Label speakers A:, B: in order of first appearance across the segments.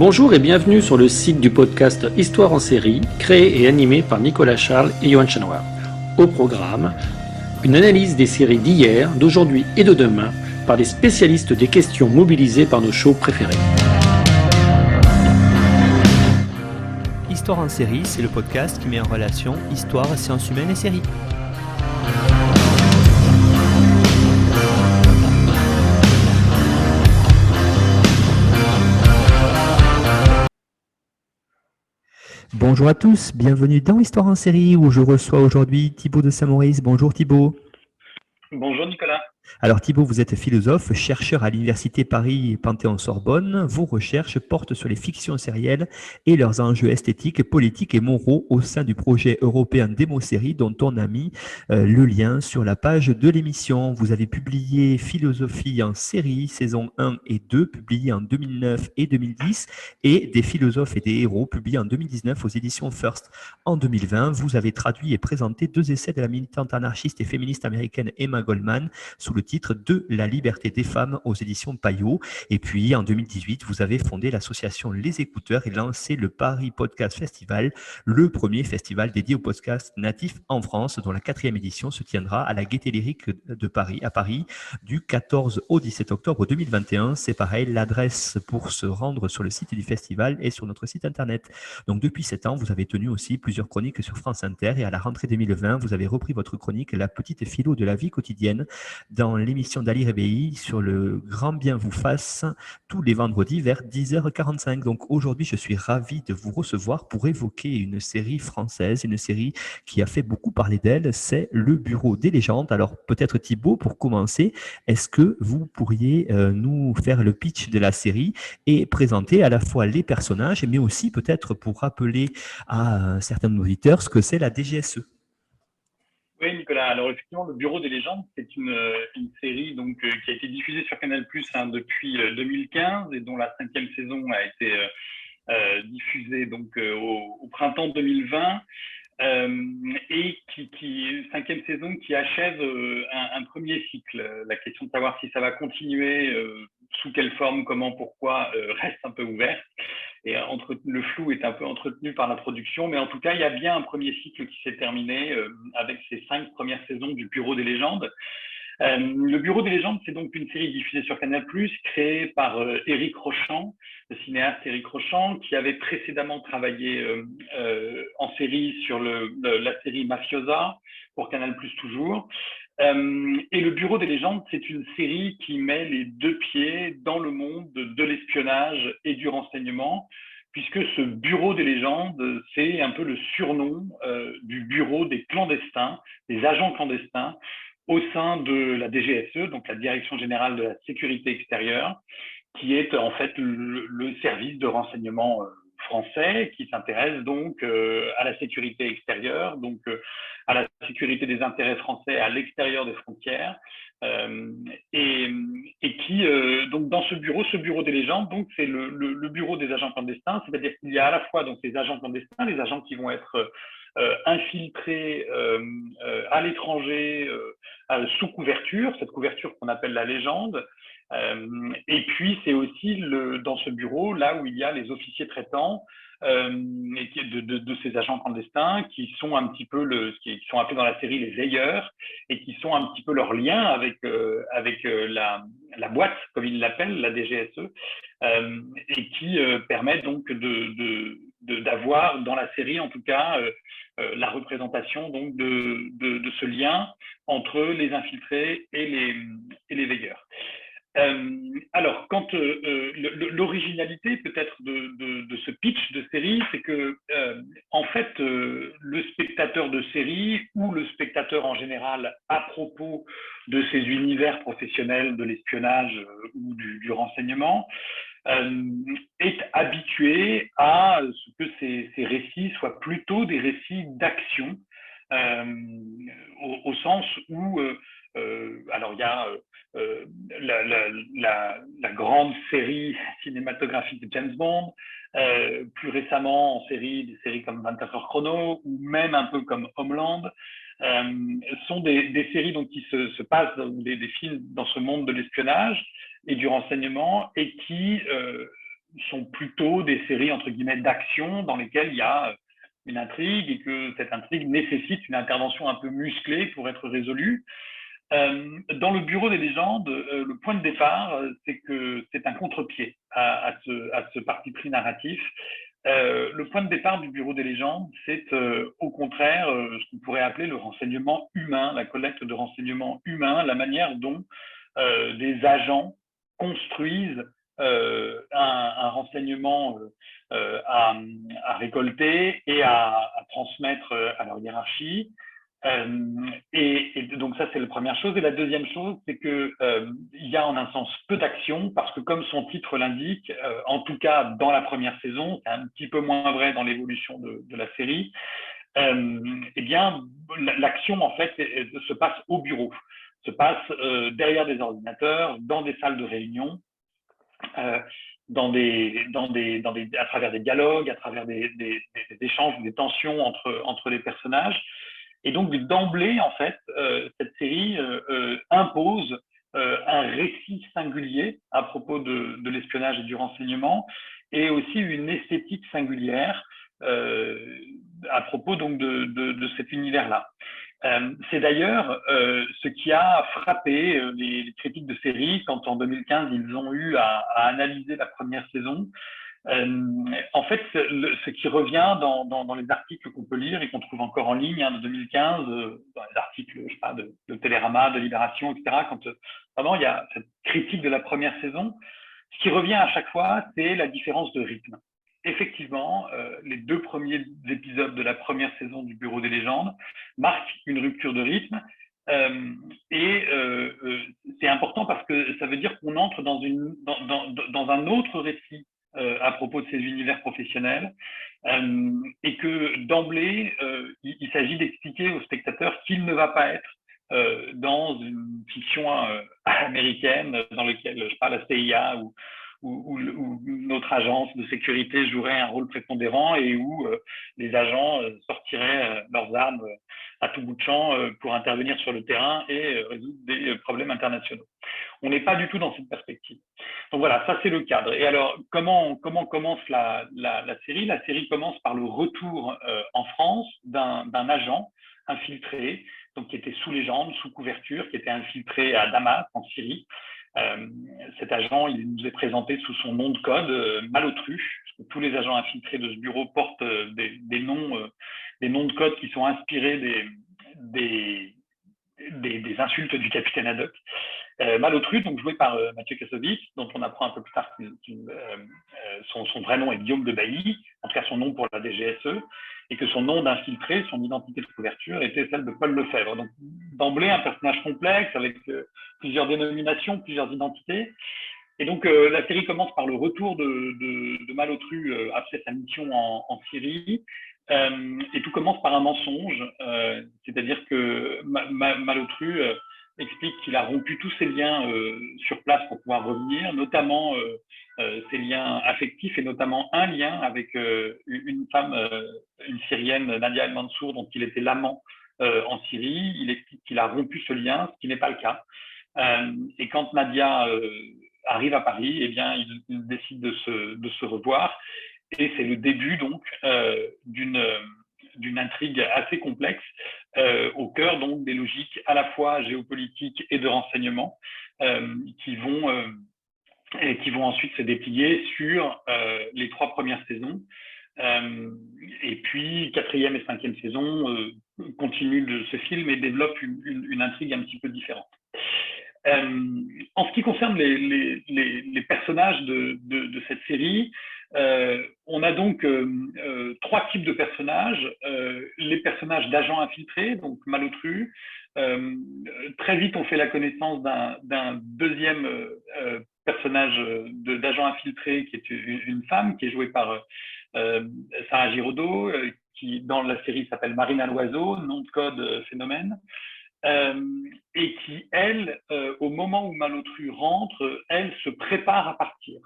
A: Bonjour et bienvenue sur le site du podcast Histoire en série, créé et animé par Nicolas Charles et Johan Chanoir. Au programme, une analyse des séries d'hier, d'aujourd'hui et de demain par des spécialistes des questions mobilisées par nos shows préférés.
B: Histoire en série, c'est le podcast qui met en relation histoire, sciences humaines et séries. Bonjour à tous, bienvenue dans Histoire en série où je reçois aujourd'hui Thibaut de Saint-Maurice. Bonjour Thibaut.
C: Bonjour Nicolas.
B: Alors Thibaut, vous êtes philosophe, chercheur à l'Université Paris Panthéon-Sorbonne. Vos recherches portent sur les fictions sérielles et leurs enjeux esthétiques, politiques et moraux au sein du projet européen Démo-Série dont on a mis le lien sur la page de l'émission. Vous avez publié Philosophie en série, saison 1 et 2, publié en 2009 et 2010, et Des philosophes et des héros, publié en 2019 aux éditions First. En 2020, vous avez traduit et présenté 2 essais de la militante anarchiste et féministe américaine Emma Goldman sous le titre de La liberté des femmes aux éditions Payot. Et puis en 2018, vous avez fondé l'association Les Écouteurs et lancé le Paris Podcast Festival, le premier festival dédié au podcast natif en France, dont la 4e édition se tiendra à la Gaîté Lyrique de Paris, à Paris, du 14 au 17 octobre 2021. C'est pareil, l'adresse pour se rendre sur le site du festival est sur notre site internet. Donc depuis 7 ans, vous avez tenu aussi plusieurs chroniques sur France Inter et à la rentrée 2020, vous avez repris votre chronique La petite philo de la vie quotidienne dans l'émission d'Ali Rebéi sur le Grand Bien vous fasse tous les vendredis vers 10h45. Donc aujourd'hui, je suis ravi de vous recevoir pour évoquer une série française, une série qui a fait beaucoup parler d'elle, c'est Le Bureau des légendes. Alors peut-être Thibaut, pour commencer, est-ce que vous pourriez nous faire le pitch de la série et présenter à la fois les personnages, mais aussi peut-être pour rappeler à certains auditeurs ce que c'est la DGSE?
C: Oui Nicolas, alors effectivement le Bureau des légendes c'est une série donc qui a été diffusée sur Canal+ depuis 2015 et dont la 5e saison a été diffusée donc au printemps 2020 et qui 5e saison qui achève un premier cycle. La question de savoir si ça va continuer, sous quelle forme, comment, pourquoi, reste un peu ouverte. Et le flou est un peu entretenu par la production, mais en tout cas, il y a bien un premier cycle qui s'est terminé avec ces 5 premières saisons du Bureau des légendes. Le Bureau des légendes, c'est donc une série diffusée sur Canal+, créée par Éric Rochant, le cinéaste Éric Rochant, qui avait précédemment travaillé en série sur la série Mafiosa, pour Canal+ toujours. Et le Bureau des légendes, c'est une série qui met les 2 pieds dans le monde de l'espionnage et du renseignement, puisque ce Bureau des légendes, c'est un peu le surnom du bureau des clandestins, des agents clandestins, au sein de la DGSE, donc la Direction générale de la sécurité extérieure, qui est en fait le service de renseignement français qui s'intéresse donc à la sécurité extérieure, donc à la sécurité des intérêts français à l'extérieur des frontières, et qui donc dans ce bureau des légendes, donc c'est le bureau des agents clandestins, c'est-à-dire qu'il y a à la fois donc les agents clandestins, les agents qui vont être infiltrés à l'étranger sous couverture, cette couverture qu'on appelle la légende. Et puis c'est aussi dans ce bureau là où il y a les officiers traitants de ces agents clandestins qui sont un petit peu qui sont appelés dans la série les veilleurs et qui sont un petit peu leur lien avec la boîte comme ils l'appellent, la DGSE, et qui permet donc d'avoir dans la série en tout cas la représentation donc de ce lien entre les infiltrés et les veilleurs. Alors, quand l'originalité peut-être de ce pitch de série, c'est que en fait, le spectateur de série ou le spectateur en général à propos de ces univers professionnels de l'espionnage ou du renseignement est habitué à ce que ces récits soient plutôt des récits d'action, au sens où alors il y a la grande série cinématographique de James Bond, plus récemment en série, des séries comme 24 heures chrono ou même un peu comme Homeland, sont des séries donc, qui se passent, des films dans ce monde de l'espionnage et du renseignement et qui sont plutôt des séries entre guillemets d'action dans lesquelles il y a une intrigue et que cette intrigue nécessite une intervention un peu musclée pour être résolue. Dans le Bureau des légendes, le point de départ, c'est que c'est un contre-pied à ce parti pris narratif. Le point de départ du Bureau des légendes, c'est au contraire ce qu'on pourrait appeler le renseignement humain, la collecte de renseignements humains, la manière dont des agents construisent un renseignement à récolter et à transmettre à leur hiérarchie. Et donc ça, c'est la première chose. Et la deuxième chose, c'est que il y a en un sens peu d'action parce que comme son titre l'indique, en tout cas dans la première saison, c'est un petit peu moins vrai dans l'évolution de la série, eh bien l'action en fait se passe au bureau, se passe derrière des ordinateurs, dans des salles de réunion, à travers des dialogues, à travers des échanges, des tensions entre les personnages. Et donc, d'emblée, en fait, cette série impose un récit singulier à propos de l'espionnage et du renseignement, et aussi une esthétique singulière à propos donc de cet univers-là. C'est d'ailleurs ce qui a frappé les critiques de série quand en 2015 ils ont eu à analyser la première saison. En fait, ce qui revient dans les articles qu'on peut lire et qu'on trouve encore en ligne de 2015, dans les articles, je sais pas, de Télérama, de Libération, etc., quand vraiment il y a cette critique de la première saison, ce qui revient à chaque fois, c'est la différence de rythme. Effectivement, les 2 premiers épisodes de la première saison du Bureau des légendes marquent une rupture de rythme. Et c'est important parce que ça veut dire qu'on entre dans un autre récit à propos de ces univers professionnels et que d'emblée, il s'agit d'expliquer au spectateur qu'il ne va pas être dans une fiction américaine dans laquelle, je sais pas, la CIA ou notre agence de sécurité jouerait un rôle prépondérant et où les agents sortiraient leurs armes à tout bout de champ pour intervenir sur le terrain et résoudre des problèmes internationaux. On n'est pas du tout dans cette perspective. Donc voilà, ça c'est le cadre. Et alors, comment commence la série? La série commence par le retour en France d'un agent infiltré, donc qui était sous légende, sous couverture, qui était infiltré à Damas, en Syrie. Cet agent, il nous est présenté sous son nom de code, Malotru, parce que tous les agents infiltrés de ce bureau portent des noms de code qui sont inspirés des insultes du capitaine Haddock. Malotru, donc joué par Mathieu Kassovitz, dont on apprend un peu plus tard que son vrai nom est Guillaume de Bailly, en tout cas son nom pour la DGSE, et que son nom d'infiltré, son identité de couverture, était celle de Paul Lefebvre. Donc d'emblée, un personnage complexe avec plusieurs dénominations, plusieurs identités. Et donc la série commence par le retour de Malotru après sa mission en Syrie. Et tout commence par un mensonge, c'est-à-dire que Malotru explique qu'il a rompu tous ses liens sur place pour pouvoir revenir, notamment ses liens affectifs et notamment un lien avec une femme, une Syrienne, Nadia El Mansour, dont il était l'amant en Syrie. Il explique qu'il a rompu ce lien, ce qui n'est pas le cas. Et quand Nadia arrive à Paris, eh bien, il décide de se revoir. Et c'est le début donc d'une intrigue assez complexe au cœur donc des logiques à la fois géopolitiques et de renseignement qui vont ensuite se déplier sur les 3 premières saisons. Et puis 4e et 5e saison continuent de ce film et développent une intrigue un petit peu différente. En ce qui concerne les personnages de cette série, on a donc 3 types de personnages. Les personnages d'agents infiltrés, donc Malotru. Très vite, on fait la connaissance d'un deuxième personnage d'agent infiltré qui est une femme, qui est jouée par Sarah Giraudot, qui dans la série s'appelle Marina Loiseau, nom de code Phénomène. Et qui, elle, au moment où Malotru rentre, elle se prépare à partir.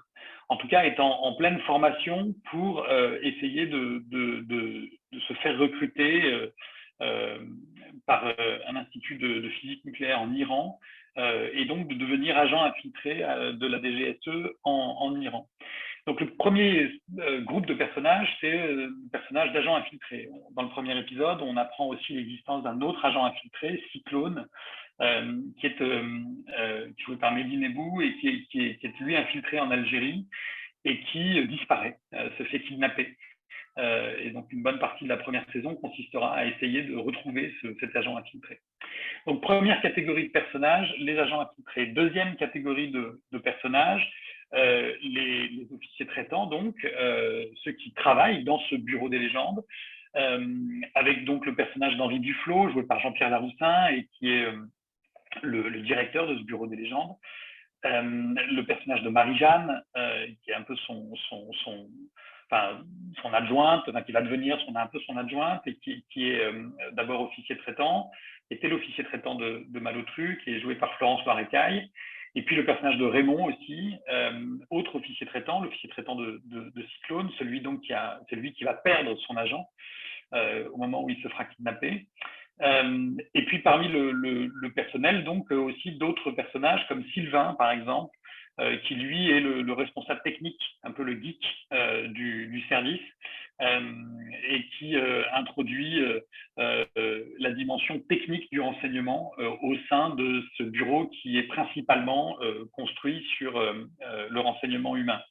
C: En tout cas, est en pleine formation pour essayer de se faire recruter par un institut de physique nucléaire en Iran et donc de devenir agent infiltré de la DGSE en Iran. Donc, le premier groupe de personnages, c'est le personnage d'agent infiltré. Dans le premier épisode, on apprend aussi l'existence d'un autre agent infiltré, Cyclone, qui est joué par Mehdi Nebou et qui est lui infiltré en Algérie et qui disparaît, se fait kidnapper. Et donc, une bonne partie de la première saison consistera à essayer de retrouver cet agent infiltré. Donc, première catégorie de personnages, les agents infiltrés. Deuxième catégorie de personnages, les officiers traitants, donc ceux qui travaillent dans ce bureau des légendes, avec donc le personnage d'Henri Duflo, joué par Jean-Pierre Laroussin, et qui est le directeur de ce bureau des légendes. Le personnage de Marie-Jeanne, qui est un peu son adjointe, qui va devenir un peu son adjointe, et qui est d'abord officier traitant, était l'officier traitant de Malotru, qui est joué par Florence Loirecaille. Et puis le personnage de Raymond aussi, autre officier traitant, l'officier traitant de Cyclone, c'est lui qui va perdre son agent au moment où il se fera kidnapper. Et puis parmi le personnel, donc aussi d'autres personnages comme Sylvain par exemple, qui lui est le responsable technique, un peu le geek du service, et qui introduit la dimension technique du renseignement au sein de ce bureau qui est principalement construit sur le renseignement humain.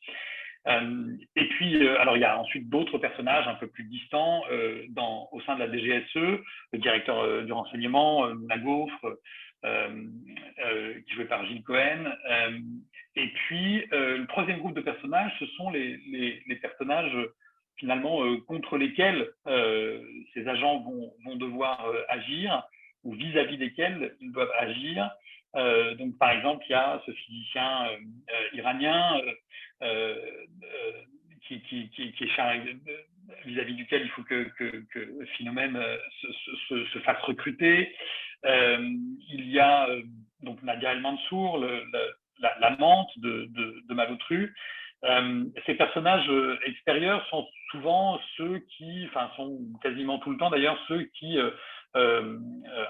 C: Et puis, alors il y a ensuite d'autres personnages un peu plus distants au sein de la DGSE, le directeur du renseignement, Mouna Gaufre, qui est joué par Gilles Cohen. Et puis, le troisième groupe de personnages, ce sont les personnages finalement contre lesquels ces agents vont devoir agir, ou vis-à-vis desquels ils doivent agir. Donc, par exemple, il y a ce physicien iranien qui est vis-à-vis duquel il faut que Philomène se fasse recruter. Il y a donc Nadia El Mansour, l'amante de Malotru. Ces personnages extérieurs sont souvent ceux qui, sont quasiment tout le temps d'ailleurs, ceux qui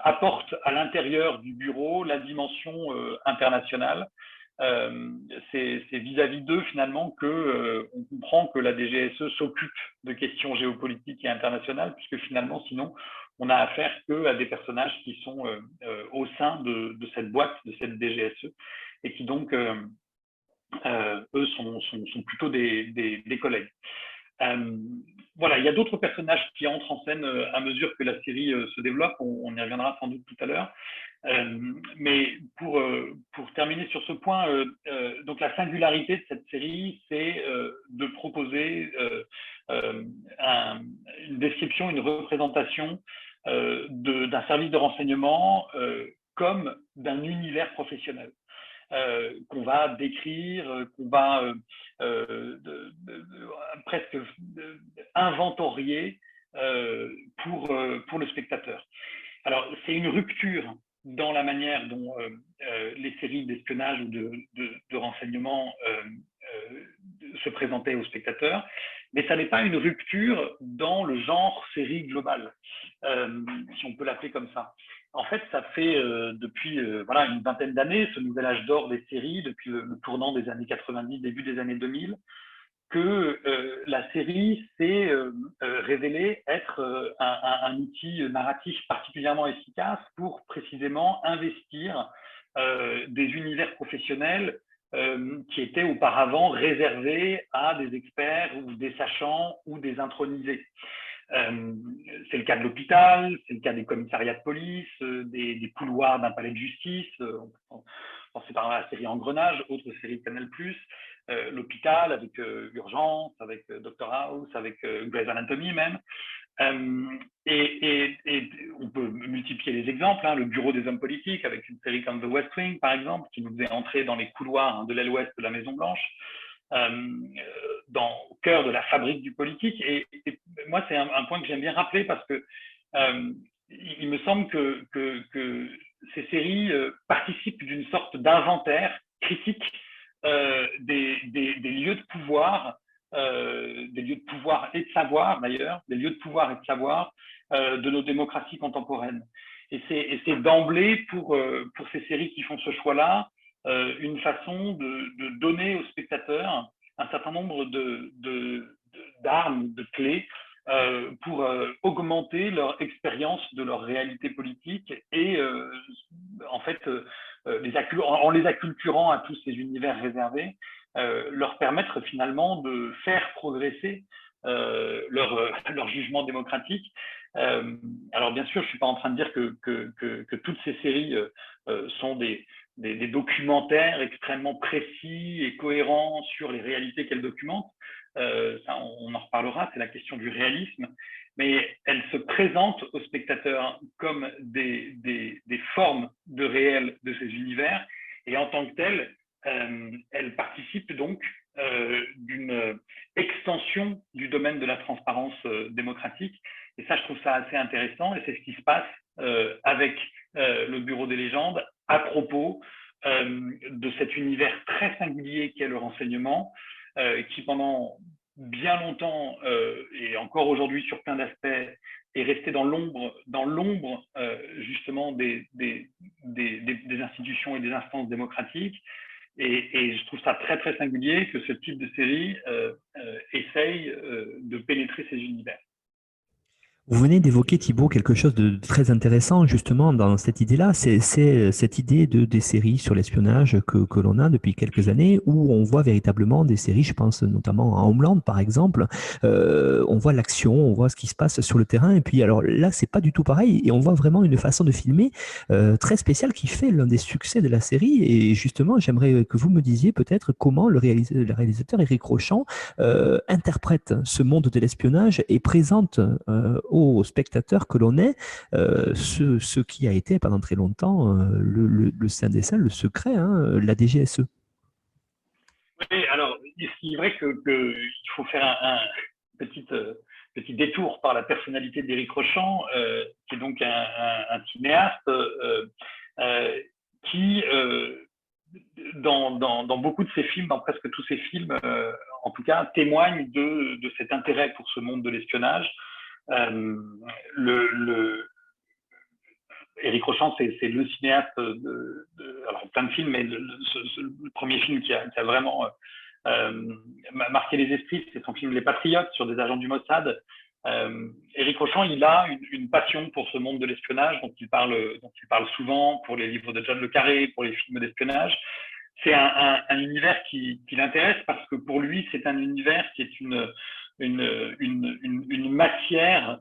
C: apportent à l'intérieur du bureau la dimension internationale. C'est vis-à-vis d'eux finalement on comprend que la DGSE s'occupe de questions géopolitiques et internationales, puisque finalement sinon on a affaire qu'à des personnages qui sont au sein de cette boîte, de cette DGSE, et qui donc eux sont plutôt des collègues. Voilà, il y a d'autres personnages qui entrent en scène à mesure que la série se développe, on y reviendra sans doute tout à l'heure. Mais pour terminer sur ce point, donc la singularité de cette série, c'est de proposer une description, une représentation d'un service de renseignement comme d'un univers professionnel. Qu'on va décrire, qu'on va presque inventorier pour le spectateur. Alors, c'est une rupture dans la manière dont les séries d'espionnage ou de renseignement se présentaient aux spectateurs, mais ça n'est pas une rupture dans le genre série globale, si on peut l'appeler comme ça. En fait, ça fait depuis une vingtaine d'années, ce nouvel âge d'or des séries, depuis le tournant des années 90, début des années 2000, que la série s'est révélée être un outil narratif particulièrement efficace pour précisément investir des univers professionnels qui étaient auparavant réservés à des experts ou des sachants ou des intronisés. C'est le cas de l'hôpital, c'est le cas des commissariats de police, des couloirs d'un palais de justice. On pensait par la série Engrenage, autre série Canal+, l'hôpital avec Urgence, avec Dr House, avec Grey's Anatomy même. Et on peut multiplier les exemples, le bureau des hommes politiques avec une série comme The West Wing par exemple, qui nous faisait entrer dans les couloirs de l'aile ouest de la Maison Blanche, au cœur de la fabrique du politique. Et moi, c'est un point que j'aime bien rappeler parce que il me semble que ces séries participent d'une sorte d'inventaire critique des lieux de pouvoir, des lieux de pouvoir et de savoir d'ailleurs, des lieux de pouvoir et de savoir de nos démocraties contemporaines. Et c'est d'emblée pour ces séries qui font ce choix-là une façon de donner aux spectateurs un certain nombre d'armes, de clés pour augmenter leur expérience de leur réalité politique et en fait, en les acculturant à tous ces univers réservés, leur permettre finalement de faire progresser leur jugement démocratique. Alors bien sûr, je ne suis pas en train de dire que toutes ces séries sont des documentaires extrêmement précis et cohérents sur les réalités qu'elles documentent. Ça, on en reparlera, c'est la question du réalisme, mais elles se présentent aux spectateurs comme des formes de réel de ces univers, et en tant que telles, elles participent donc d'une extension du domaine de la transparence démocratique. Et ça, je trouve ça assez intéressant, et c'est ce qui se passe avec le Bureau des légendes à propos de cet univers très singulier qu'est le renseignement, qui pendant bien longtemps et encore aujourd'hui sur plein d'aspects est resté dans l'ombre justement des institutions et des instances démocratiques. Et je trouve ça très très singulier que ce type de série essaye de pénétrer ces univers.
B: Vous venez d'évoquer, Thibaut, quelque chose de très intéressant justement dans cette idée-là. C'est cette idée des séries sur l'espionnage que l'on a depuis quelques années, où on voit véritablement des séries, je pense notamment à Homeland par exemple, on voit l'action, on voit ce qui se passe sur le terrain, et puis alors là, c'est pas du tout pareil, et on voit vraiment une façon de filmer très spéciale qui fait l'un des succès de la série. Et justement, j'aimerais que vous me disiez peut-être comment le réalisateur Éric Rochant interprète ce monde de l'espionnage et présente aux spectateurs que l'on est ce qui a été pendant très longtemps le Saint des Saints, le secret, hein, la DGSE.
C: Oui, alors c'est vrai qu'il faut faire un petit détour par la personnalité d'Éric Rochant, qui est donc un cinéaste qui, dans beaucoup de ses films, dans presque tous ses films, en tout cas, témoigne de cet intérêt pour ce monde de l'espionnage. Éric Rochant, c'est le cinéaste alors plein de films, mais le premier film qui a vraiment marqué les esprits, c'est son film Les Patriotes sur des agents du Mossad. Éric Rochant, il a une passion pour ce monde de l'espionnage dont il parle souvent pour les livres de John le Carré, pour les films d'espionnage. C'est un univers qui l'intéresse parce que pour lui, c'est un univers qui est une matière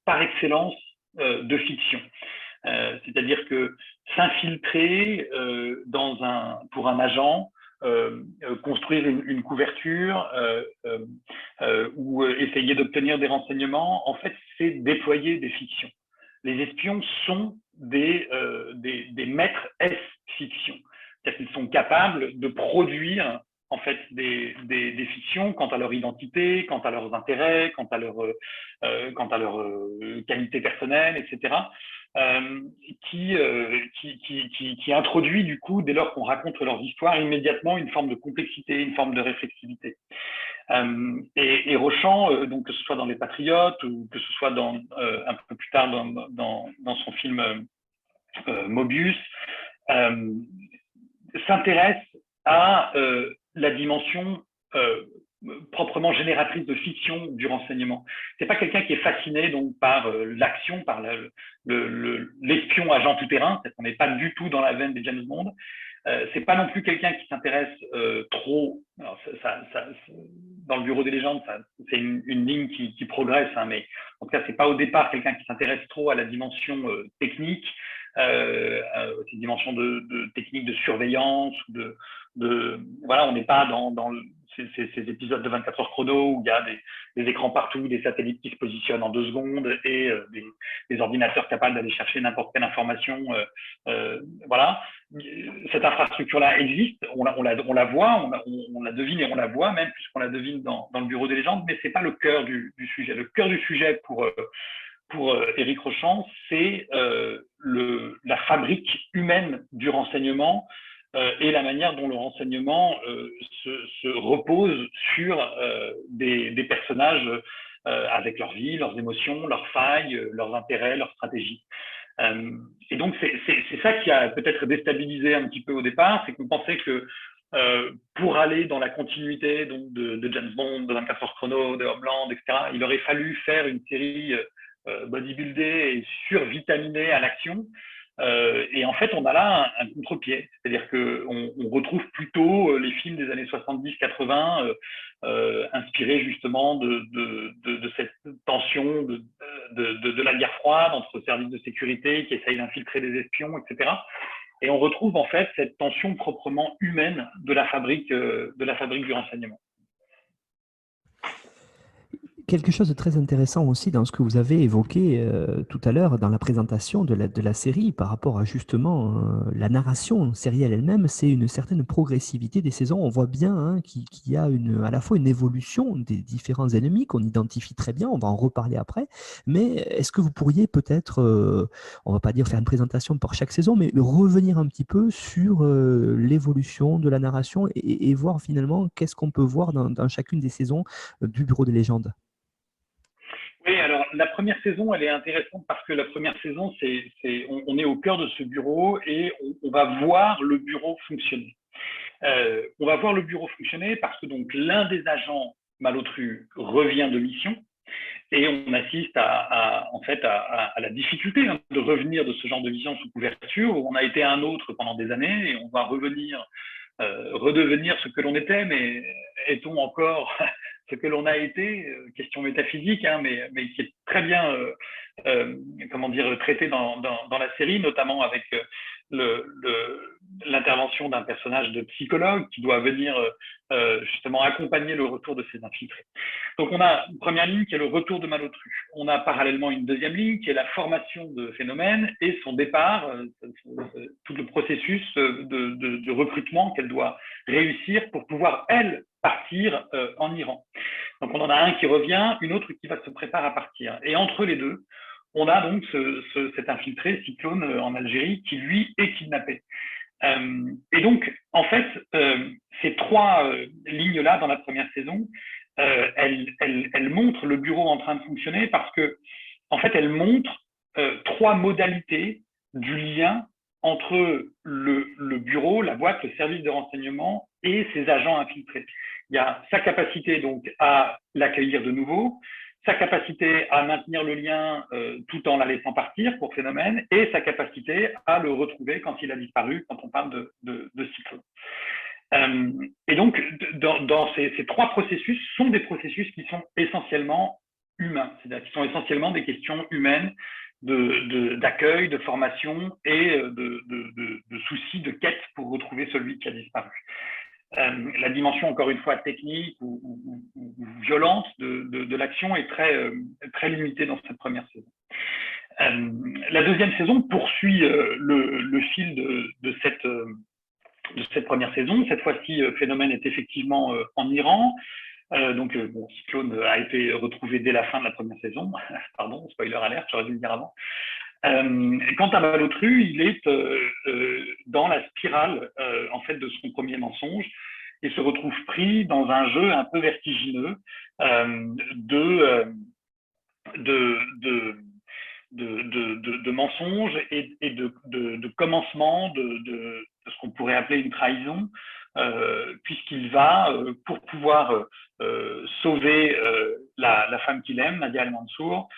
C: par excellence de fiction. C'est-à-dire que s'infiltrer pour un agent, construire une couverture ou essayer d'obtenir des renseignements, en fait, c'est déployer des fictions. Les espions sont des maîtres S-fiction. C'est-à-dire qu'ils sont capables de produire en fait des fictions quant à leur identité, quant à leurs intérêts, quant à leur qualité personnelle, etc. Qui introduit du coup, dès lors qu'on raconte leur histoire, immédiatement une forme de complexité, une forme de réflexivité. Et Rochant, donc que ce soit dans Les Patriotes ou que ce soit un peu plus tard dans son film Mobius, s'intéresse à la dimension proprement génératrice de fiction du renseignement. C'est pas quelqu'un qui est fasciné donc par l'action, par l'espion agent tout-terrain, c'est qu'on n'est pas du tout dans la veine des James Bond. C'est pas non plus quelqu'un qui s'intéresse trop. Alors dans le Bureau des légendes, c'est une ligne qui progresse, hein, mais en tout cas, c'est pas au départ quelqu'un qui s'intéresse trop à la dimension technique, ces dimensions de technique de surveillance, voilà, on n'est pas dans ces épisodes de 24 heures chrono où il y a des écrans partout, des satellites qui se positionnent en 2 secondes et des ordinateurs capables d'aller chercher n'importe quelle information. Voilà. Cette infrastructure-là existe, on la voit, on la devine et on la voit même, puisqu'on la devine dans le Bureau des légendes, mais c'est pas le cœur du sujet. Le cœur du sujet pour Éric Rochant, c'est la fabrique humaine du renseignement et la manière dont le renseignement se repose sur des personnages avec leur vie, leurs émotions, leurs failles, leurs intérêts, leurs stratégies. Et donc, c'est ça qui a peut-être déstabilisé un petit peu au départ, c'est qu'on pensait que pour aller dans la continuité donc de James Bond, de 24 heures chrono, de Homeland, etc. Il aurait fallu faire une série bodybuildée et survitaminée à l'action. Et en fait, on a là un contre-pied. C'est-à-dire qu'on retrouve plutôt les films des années 70-80 inspirés justement de cette tension de la guerre froide entre services de sécurité qui essayent d'infiltrer des espions, etc. Et on retrouve en fait cette tension proprement humaine de la fabrique du renseignement.
B: Quelque chose de très intéressant aussi dans ce que vous avez évoqué tout à l'heure dans la présentation de la série par rapport à justement la narration sérielle elle-même, c'est une certaine progressivité des saisons. On voit bien qu'il y a à la fois une évolution des différents ennemis qu'on identifie très bien, on va en reparler après, mais est-ce que vous pourriez peut-être, on va pas dire faire une présentation pour chaque saison, mais revenir un petit peu sur l'évolution de la narration et voir finalement qu'est-ce qu'on peut voir dans chacune des saisons du Bureau des légendes?
C: Oui, alors la première saison, elle est intéressante parce que la première saison, on est au cœur de ce bureau et on va voir le bureau fonctionner. On va voir le bureau fonctionner parce que donc l'un des agents Malotru revient de mission et on assiste en fait à la difficulté de revenir de ce genre de mission sous couverture. On a été un autre pendant des années et on va redevenir ce que l'on était, mais est-on encore ce que l'on a été? Question métaphysique, mais qui est très bien traité dans la série, notamment avec l'intervention d'un personnage de psychologue qui doit venir justement accompagner le retour de ces infiltrés. Donc on a une première ligne qui est le retour de Malotru. On a parallèlement une deuxième ligne qui est la formation de Phénomène et son départ, tout le processus de recrutement qu'elle doit réussir pour pouvoir, elle, partir en Iran. Donc on en a un qui revient, une autre qui va se préparer à partir. Et entre les deux, on a donc cet infiltré Cyclone en Algérie qui, lui, est kidnappé. Et donc, en fait, ces trois lignes-là dans la première saison, elles montrent le bureau en train de fonctionner parce que, en fait, elles montrent trois modalités du lien entre le bureau, la boîte, le service de renseignement et ses agents infiltrés. Il y a sa capacité donc à l'accueillir de nouveau, sa capacité à maintenir le lien tout en la laissant partir pour Phénomène, et sa capacité à le retrouver quand il a disparu, quand on parle de Cyclone. Et donc, dans ces trois processus sont des processus qui sont essentiellement humains, c'est-à-dire qui sont essentiellement des questions humaines d'accueil, de formation et de soucis, de quête pour retrouver celui qui a disparu. La dimension, encore une fois, technique ou violente de l'action est très limitée dans cette première saison. La deuxième saison poursuit le fil de cette première saison. Cette fois-ci, Phénomène est effectivement en Iran. Donc, Cyclone a été retrouvé dès la fin de la première saison. Pardon, spoiler alert, j'aurais dû le dire avant. Quant à Malotru, il est dans la spirale en fait de son premier mensonge et se retrouve pris dans un jeu un peu vertigineux de mensonges et de commencement de ce qu'on pourrait appeler une trahison, puisqu'il va, pour pouvoir sauver la femme qu'il aime, Nadia Al-Mansour,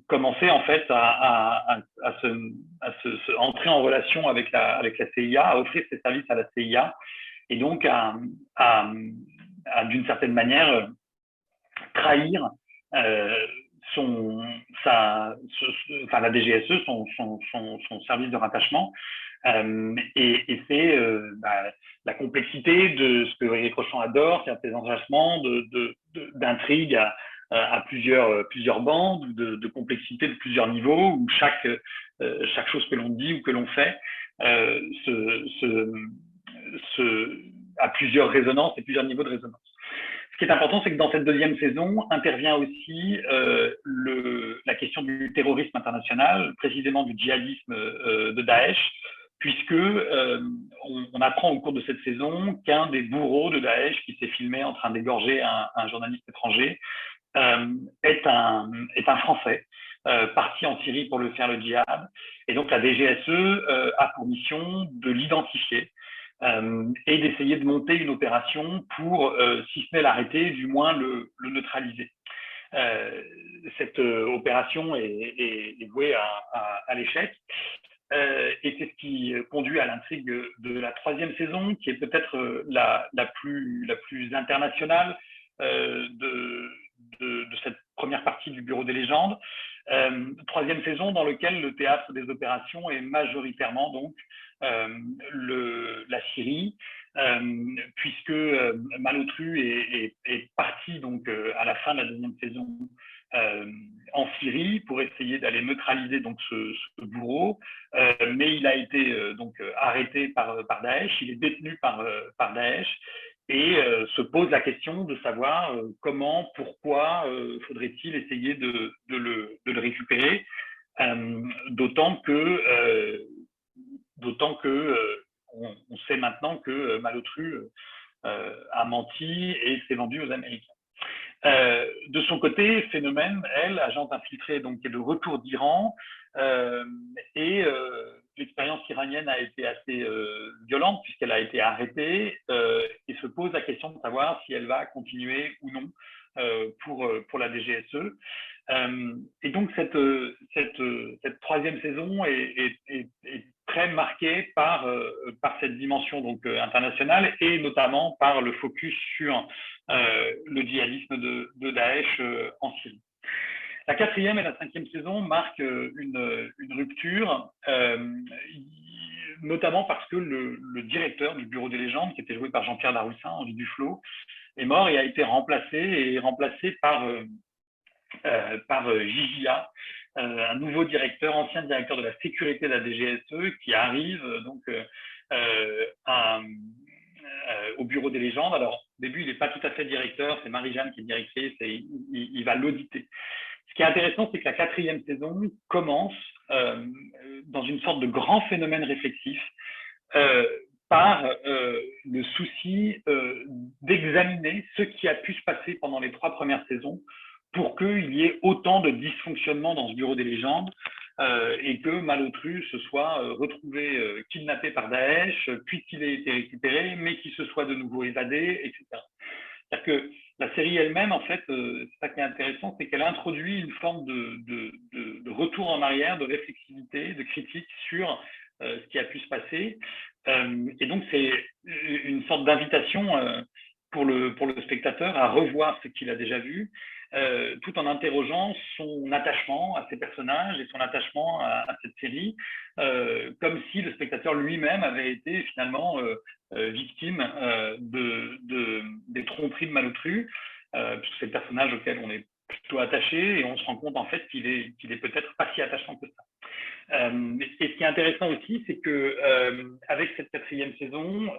C: commencer en fait à entrer en relation avec la CIA, à offrir ses services à la CIA, et donc à d'une certaine manière trahir la DGSE, son service de rattachement. Et c'est la complexité de ce que Eric Rochon adore, c'est ces engagements d'intrigue à plusieurs bandes, ou de complexité de plusieurs niveaux, où chaque chose que l'on dit ou que l'on fait a plusieurs résonances et plusieurs niveaux de résonance. Ce qui est important, c'est que dans cette deuxième saison intervient aussi la question du terrorisme international, précisément du djihadisme de Daesh, puisque on apprend au cours de cette saison qu'un des bourreaux de Daesh qui s'est filmé en train d'égorger un journaliste étranger est un Français parti en Syrie pour le faire le djihad. Et donc la DGSE a pour mission de l'identifier, et d'essayer de monter une opération pour, si ce n'est l'arrêter, du moins le neutraliser. Cette opération est vouée à l'échec. Et c'est ce qui conduit à l'intrigue de la 3e saison, qui est peut-être la plus internationale de cette première partie du Bureau des légendes. 3e saison dans laquelle le théâtre des opérations est majoritairement donc la Syrie, puisque Malotru est parti donc à la fin de la 2e saison en Syrie pour essayer d'aller neutraliser donc ce bourreau, mais il a été donc arrêté par Daesh, il est détenu par Daesh, et se pose la question de savoir comment, pourquoi faudrait-il essayer de le récupérer, d'autant que on sait maintenant que Malotru a menti et s'est vendu aux Américains. De son côté, Phénomène, elle, agente infiltrée, donc qui est de retour d'Iran, et l'expérience iranienne a été assez violente puisqu'elle a été arrêtée et se pose la question de savoir si elle va continuer ou non pour la DGSE. Et donc cette 3e saison est très marquée par cette dimension donc internationale et notamment par le focus sur le djihadisme de Daesh en Syrie. La 4e et la 5e saison marquent une rupture, notamment parce que le directeur du Bureau des légendes, qui était joué par Jean-Pierre Daroussin, Henri Duflo, est mort et a été remplacé par Gigia, un nouveau directeur, ancien directeur de la sécurité de la DGSE, qui arrive donc au Bureau des légendes. Alors, au début, il n'est pas tout à fait directeur, c'est Marie-Jeanne qui est directrice et il va l'auditer. Ce qui est intéressant, c'est que la 4e saison commence dans une sorte de grand phénomène réflexif par le souci d'examiner ce qui a pu se passer pendant les 3 premières saisons pour qu'il y ait autant de dysfonctionnements dans ce Bureau des légendes et que Malotru se soit retrouvé kidnappé par Daesh, puis qu'il ait été récupéré, mais qu'il se soit de nouveau évadé, etc. C'est-à-dire que la série elle-même, en fait, c'est ça qui est intéressant, c'est qu'elle introduit une forme de retour en arrière, de réflexivité, de critique sur ce qui a pu se passer. Et donc, c'est une sorte d'invitation pour le spectateur à revoir ce qu'il a déjà vu, tout en interrogeant son attachement à ces personnages et son attachement à cette série, comme si le spectateur lui-même avait été finalement victime des tromperies de Malotru, puisque c'est le personnage auquel on est plutôt attaché et on se rend compte en fait qu'il est peut-être pas si attachant que ça. Et ce qui est intéressant aussi, c'est que avec cette 4e saison,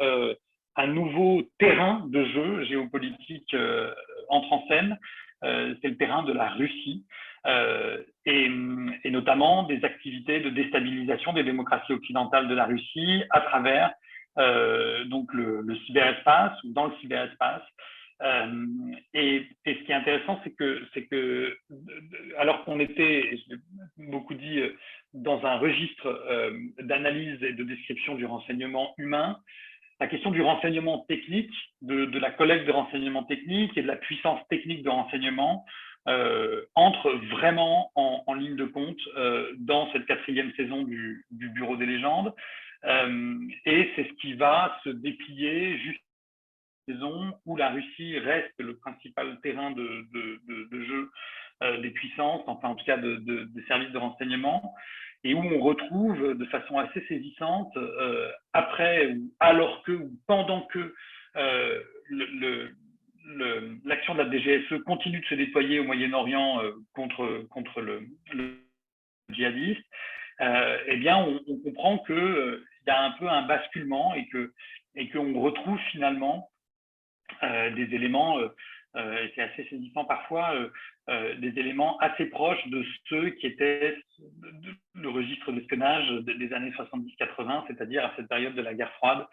C: un nouveau terrain de jeu géopolitique entre en scène. C'est le terrain de la Russie et notamment des activités de déstabilisation des démocraties occidentales de la Russie à travers donc le cyberespace ou dans le cyberespace. Et ce qui est intéressant, c'est que alors qu'on était, je l'ai beaucoup dit, dans un registre d'analyse et de description du renseignement humain, la question du renseignement technique, de la collecte de renseignements techniques et de la puissance technique de renseignement entre vraiment en ligne de compte dans cette 4e saison du Bureau des légendes. Et c'est ce qui va se déplier juste saison où la Russie reste le principal terrain de jeu des puissances, enfin en tout cas des services de renseignement, et où on retrouve de façon assez saisissante, après, ou alors que, ou pendant que l'action de la DGSE continue de se déployer au Moyen-Orient contre le djihadiste, eh bien, on comprend qu'il y a un peu un basculement et qu'on retrouve finalement des éléments, et c'est assez saisissant parfois, des éléments assez proches de ceux qui étaient le registre d'espionnage des années 70-80, c'est-à-dire à cette période de la guerre froide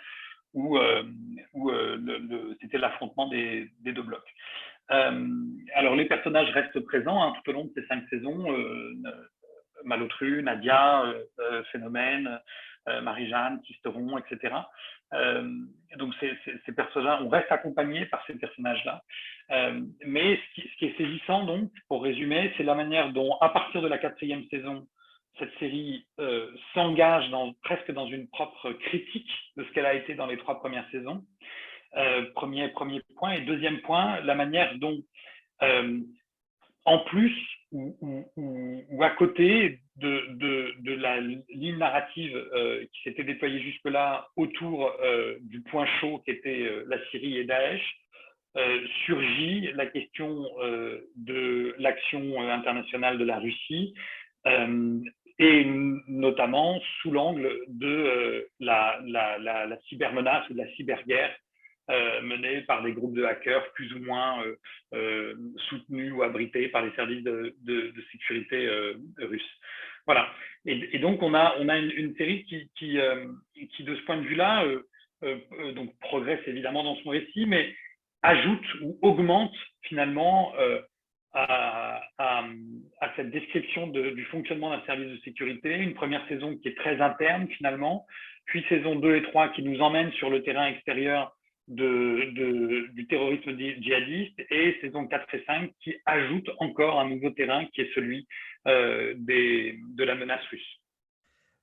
C: où c'était l'affrontement des 2 blocs. Alors les personnages restent présents tout au long de ces 5 saisons, Malotru, Nadia, Phénomène, Marie-Jeanne, Kisteron, etc. Donc ces personnages, on reste accompagné par ces personnages-là. Mais ce qui est saisissant, donc, pour résumer, c'est la manière dont, à partir de la 4e saison, cette série s'engage presque dans une propre critique de ce qu'elle a été dans les 3 premières saisons. Premier point. Et deuxième point, la manière dont, en plus ou à côté de la ligne narrative qui s'était déployée jusque-là autour du point chaud qu'était la Syrie et Daesh, surgit la question de l'action internationale de la Russie, et notamment sous l'angle de la cybermenace ou de la cyberguerre menée par des groupes de hackers plus ou moins soutenus ou abrités par les services de sécurité russes. Voilà. Et donc, on a une série qui, de ce point de vue-là, donc progresse évidemment dans son récit, mais ajoute ou augmente finalement à cette description du fonctionnement d'un service de sécurité. Une première saison qui est très interne finalement, puis saison 2 et 3 qui nous emmènent sur le terrain extérieur du terrorisme djihadiste, et saison 4 et 5 qui ajoute encore un nouveau terrain qui est celui de la menace russe.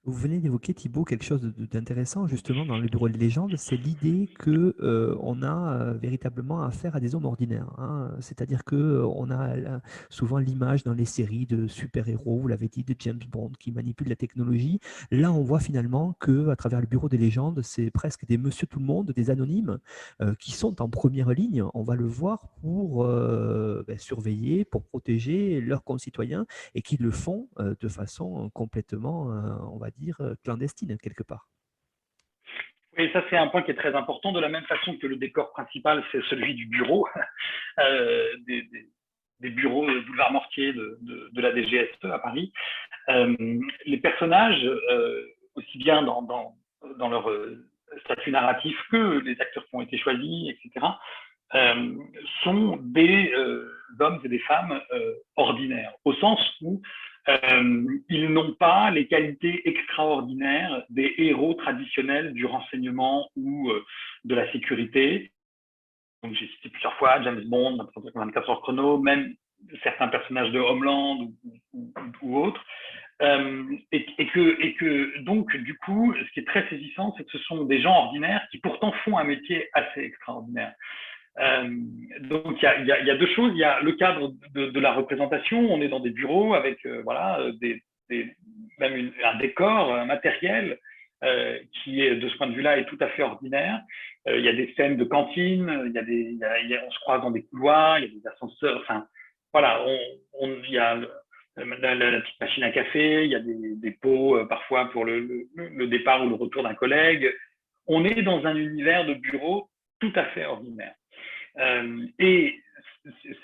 B: Vous venez d'évoquer, Thibaut, quelque chose d'intéressant justement dans le bureau de légende, c'est l'idée que on a véritablement affaire à des hommes ordinaires, hein. C'est-à-dire que on a souvent l'image dans les séries de super-héros, vous l'avez dit, de James Bond qui manipulent la technologie. Là, on voit finalement que à travers le bureau des légendes, c'est presque des monsieur tout le monde, des anonymes qui sont en première ligne. On va le voir pour surveiller, pour protéger leurs concitoyens, et qui le font de façon complètement, on va dire, clandestine quelque part.
C: Et ça, c'est un point qui est très important, de la même façon que le décor principal, c'est celui du bureau, des bureaux boulevard Mortier de la DGSE à Paris. Les personnages, aussi bien dans leur statut narratif que les acteurs qui ont été choisis, etc., sont des hommes et des femmes ordinaires, au sens où ils n'ont pas les qualités extraordinaires des héros traditionnels du renseignement ou de la sécurité. Donc, j'ai cité plusieurs fois James Bond, 24 heures chrono, même certains personnages de Homeland ou autres. Et que donc, du coup, ce qui est très saisissant, c'est que ce sont des gens ordinaires qui pourtant font un métier assez extraordinaire. Donc il y a deux choses. Il y a le cadre de la représentation. On est dans des bureaux avec même un décor, un matériel qui est de ce point de vue-là est tout à fait ordinaire. Il y a des scènes de cantine, on se croise dans des couloirs, il y a des ascenseurs. Enfin voilà, il y a la petite machine à café, il y a des pots parfois pour le départ ou le retour d'un collègue. On est dans un univers de bureau tout à fait ordinaire. Et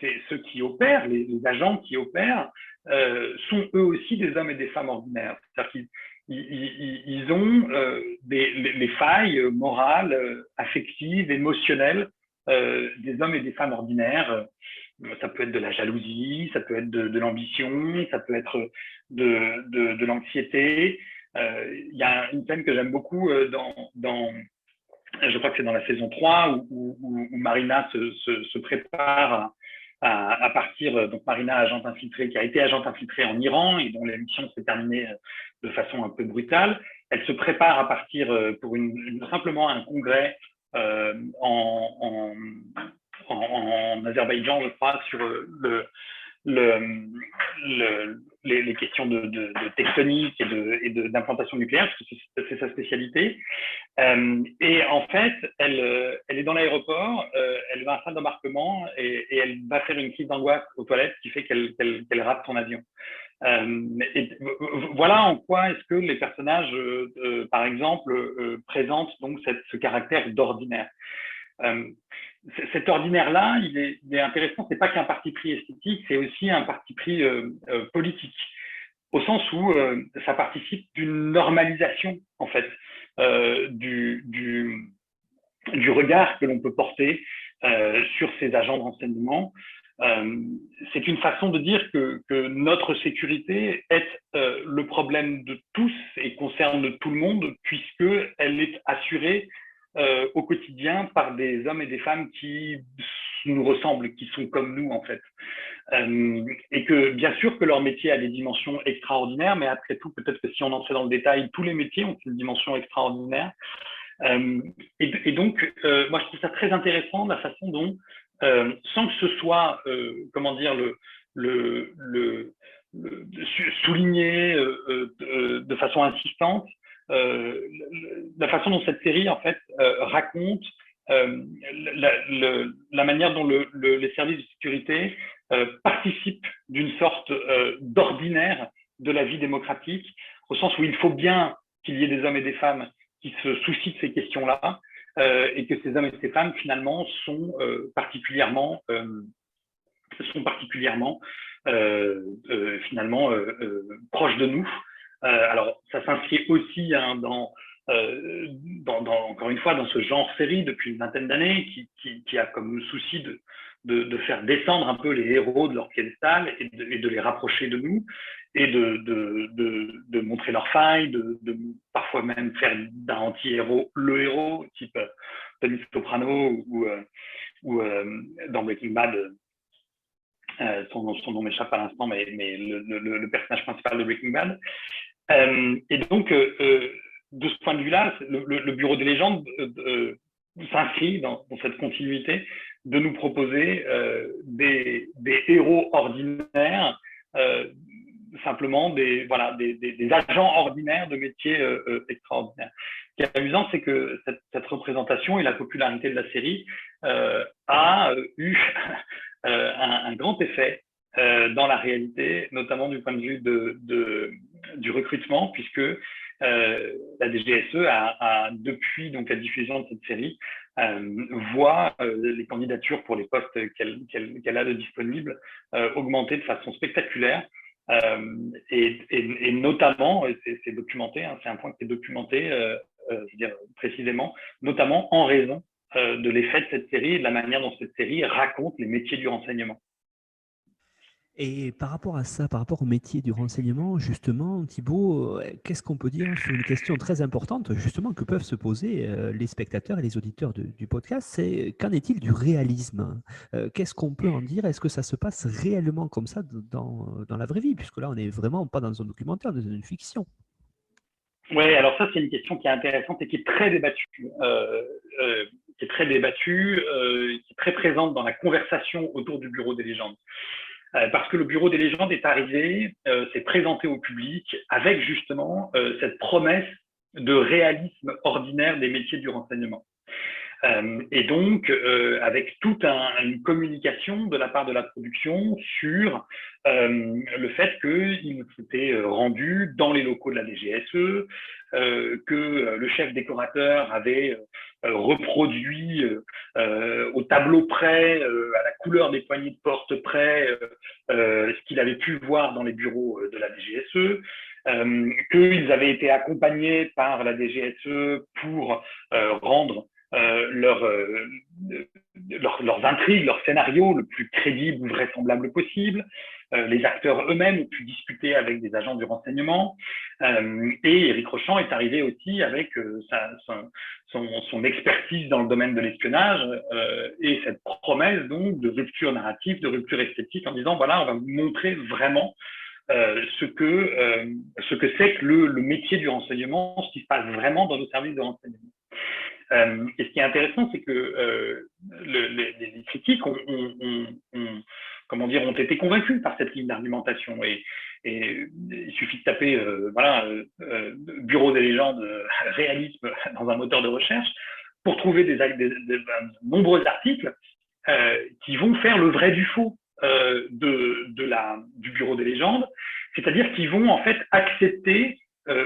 C: c'est ceux qui opèrent, les agents qui opèrent, sont eux aussi des hommes et des femmes ordinaires. C'est-à-dire qu'ils ont les failles morales, affectives, émotionnelles des hommes et des femmes ordinaires. Ça peut être de la jalousie, ça peut être de l'ambition, ça peut être de l'anxiété. Il y a une scène que j'aime beaucoup je crois que c'est dans la saison 3 où Marina se prépare à partir. Donc Marina, agente infiltrée, qui a été agente infiltrée en Iran et dont la mission s'est terminée de façon un peu brutale. Elle se prépare à partir pour simplement un congrès en Azerbaïdjan, je crois, sur les questions de tectonique et d'implantation nucléaire, parce que c'est sa spécialité. Et en fait, elle est dans l'aéroport, elle va à la salle d'embarquement et elle va faire une crise d'angoisse aux toilettes, ce qui fait qu'elle rate son avion. Et voilà en quoi est-ce que les personnages, par exemple, présentent donc ce caractère d'ordinaire. Cet ordinaire-là, il est intéressant. C'est pas qu'un parti pris esthétique, c'est aussi un parti pris politique, au sens où ça participe d'une normalisation en fait du regard que l'on peut porter sur ces agents de renseignement. C'est une façon de dire que notre sécurité est le problème de tous et concerne tout le monde, puisqu'elle est assurée au quotidien par des hommes et des femmes qui nous ressemblent, qui sont comme nous en fait. Et que bien sûr que leur métier a des dimensions extraordinaires, mais après tout, peut-être que si on entrait dans le détail, tous les métiers ont une dimension extraordinaire. Et donc, moi, je trouve ça très intéressant la façon dont, sans que ce soit, comment dire, souligné de façon insistante, la façon dont cette série en fait raconte la manière dont les services de sécurité participent d'une sorte d'ordinaire de la vie démocratique, au sens où il faut bien qu'il y ait des hommes et des femmes qui se soucient de ces questions-là, et que ces hommes et ces femmes finalement sont particulièrement finalement proches de nous. Alors ça s'inscrit aussi encore une fois dans ce genre série depuis une vingtaine d'années qui a comme souci de faire descendre un peu les héros de leur piédestal et de les rapprocher de nous et de montrer leurs failles, de parfois même faire d'un anti-héros le héros, type Tony Soprano ou dans Breaking Bad, son nom m'échappe à l'instant, mais le personnage principal de Breaking Bad. Et donc, de ce point de vue-là, le Bureau des légendes s'inscrit dans cette continuité de nous proposer des héros ordinaires, simplement des agents ordinaires de métiers extraordinaires. Ce qui est amusant, c'est que cette représentation et la popularité de la série a eu un grand effet dans la réalité, notamment du point de vue du recrutement, puisque la DGSE a depuis donc la diffusion de cette série voit les candidatures pour les postes qu'elle a de disponibles augmenter de façon spectaculaire. Et notamment, c'est documenté, hein, c'est un point qui est documenté, je veux dire précisément, notamment en raison de l'effet de cette série et de la manière dont cette série raconte les métiers du renseignement.
B: Et par rapport à ça, par rapport au métier du renseignement, justement, Thibaut, qu'est-ce qu'on peut dire sur une question très importante, justement, que peuvent se poser les spectateurs et les auditeurs du podcast, c'est qu'en est-il du réalisme? Qu'est-ce qu'on peut en dire? Est-ce que ça se passe réellement comme ça dans la vraie vie? Puisque là, on n'est vraiment pas dans un documentaire, dans une fiction.
C: Oui, alors ça, c'est une question qui est intéressante et qui est très débattue, qui est très présente dans la conversation autour du Bureau des légendes. Parce que le Bureau des légendes est arrivé, s'est présenté au public avec justement cette promesse de réalisme ordinaire des métiers du renseignement. Et donc, avec toute une communication de la part de la production sur le fait qu'il s'était rendu dans les locaux de la DGSE, que le chef décorateur avait reproduit au tableau près, à la couleur des poignées de porte près, ce qu'il avait pu voir dans les bureaux de la DGSE, qu'ils avaient été accompagnés par la DGSE pour rendre leurs intrigues, leurs scénarios le plus crédible ou vraisemblable possible. Les acteurs eux-mêmes ont pu discuter avec des agents du renseignement. Et Éric Rochant est arrivé aussi avec son expertise dans le domaine de l'espionnage et cette promesse donc de rupture narrative, de rupture esthétique, en disant voilà, on va vous montrer vraiment ce que c'est que le métier du renseignement, ce qui se passe vraiment dans nos services de renseignement. Et ce qui est intéressant, c'est que les critiques ont été convaincus par cette ligne d'argumentation. Et il suffit de taper Bureau des légendes réalisme dans un moteur de recherche pour trouver de nombreux articles qui vont faire le vrai du faux du Bureau des légendes, c'est-à-dire qu'ils vont en fait accepter,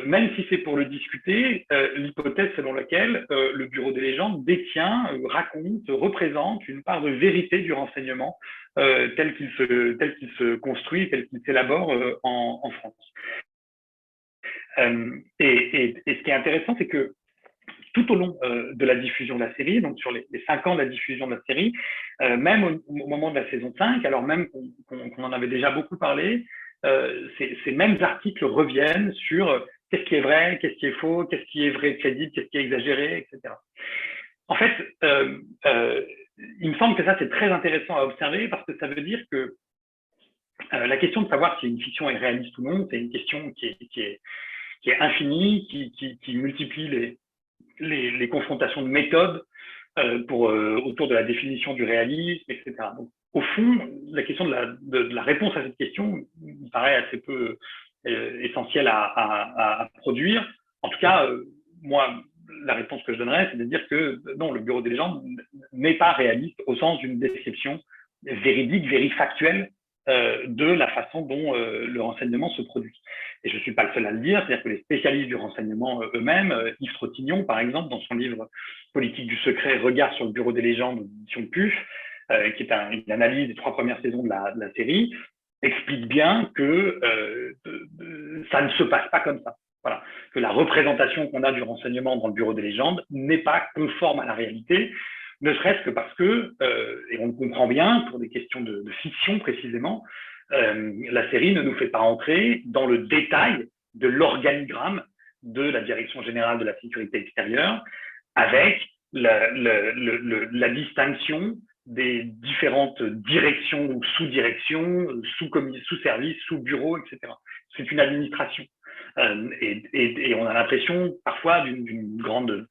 C: même si c'est pour le discuter, l'hypothèse selon laquelle le Bureau des légendes détient, raconte, représente une part de vérité du renseignement tel qu'il se construit, tel qu'il s'élabore en France. Et ce qui est intéressant, c'est que tout au long de la diffusion de la série, donc sur les 5 ans de la diffusion de la série, même au moment de la saison 5, alors même qu'on en avait déjà beaucoup parlé, ces mêmes articles reviennent sur qu'est-ce qui est vrai, qu'est-ce qui est faux, qu'est-ce qui est vrai crédible, qu'est-ce qui est exagéré, etc. En fait, il me semble que ça, c'est très intéressant à observer parce que ça veut dire que la question de savoir si une fiction est réaliste ou non, c'est une question qui est infinie, qui multiplie les confrontations de méthodes autour de la définition du réalisme, etc. Donc, au fond, la question de la réponse à cette question me paraît assez peu essentielle à produire. En tout cas, moi, la réponse que je donnerais, c'est de dire que non, le Bureau des légendes n'est pas réaliste au sens d'une description véridique, vérifactuelle de la façon dont le renseignement se produit. Et je ne suis pas le seul à le dire, c'est-à-dire que les spécialistes du renseignement eux-mêmes, Yves Trottignon, par exemple, dans son livre Politique du secret, Regard sur le Bureau des légendes, édition PUF, qui est une analyse des 3 premières saisons de la série, explique bien que ça ne se passe pas comme ça. Voilà, que la représentation qu'on a du renseignement dans le Bureau des légendes n'est pas conforme à la réalité, ne serait-ce que parce que, et on le comprend bien, pour des questions de fiction précisément, la série ne nous fait pas entrer dans le détail de l'organigramme de la Direction générale de la sécurité extérieure, avec la distinction des différentes directions ou sous-directions, sous-services, sous-bureaux, etc. C'est une administration. Et on a l'impression parfois d'une grande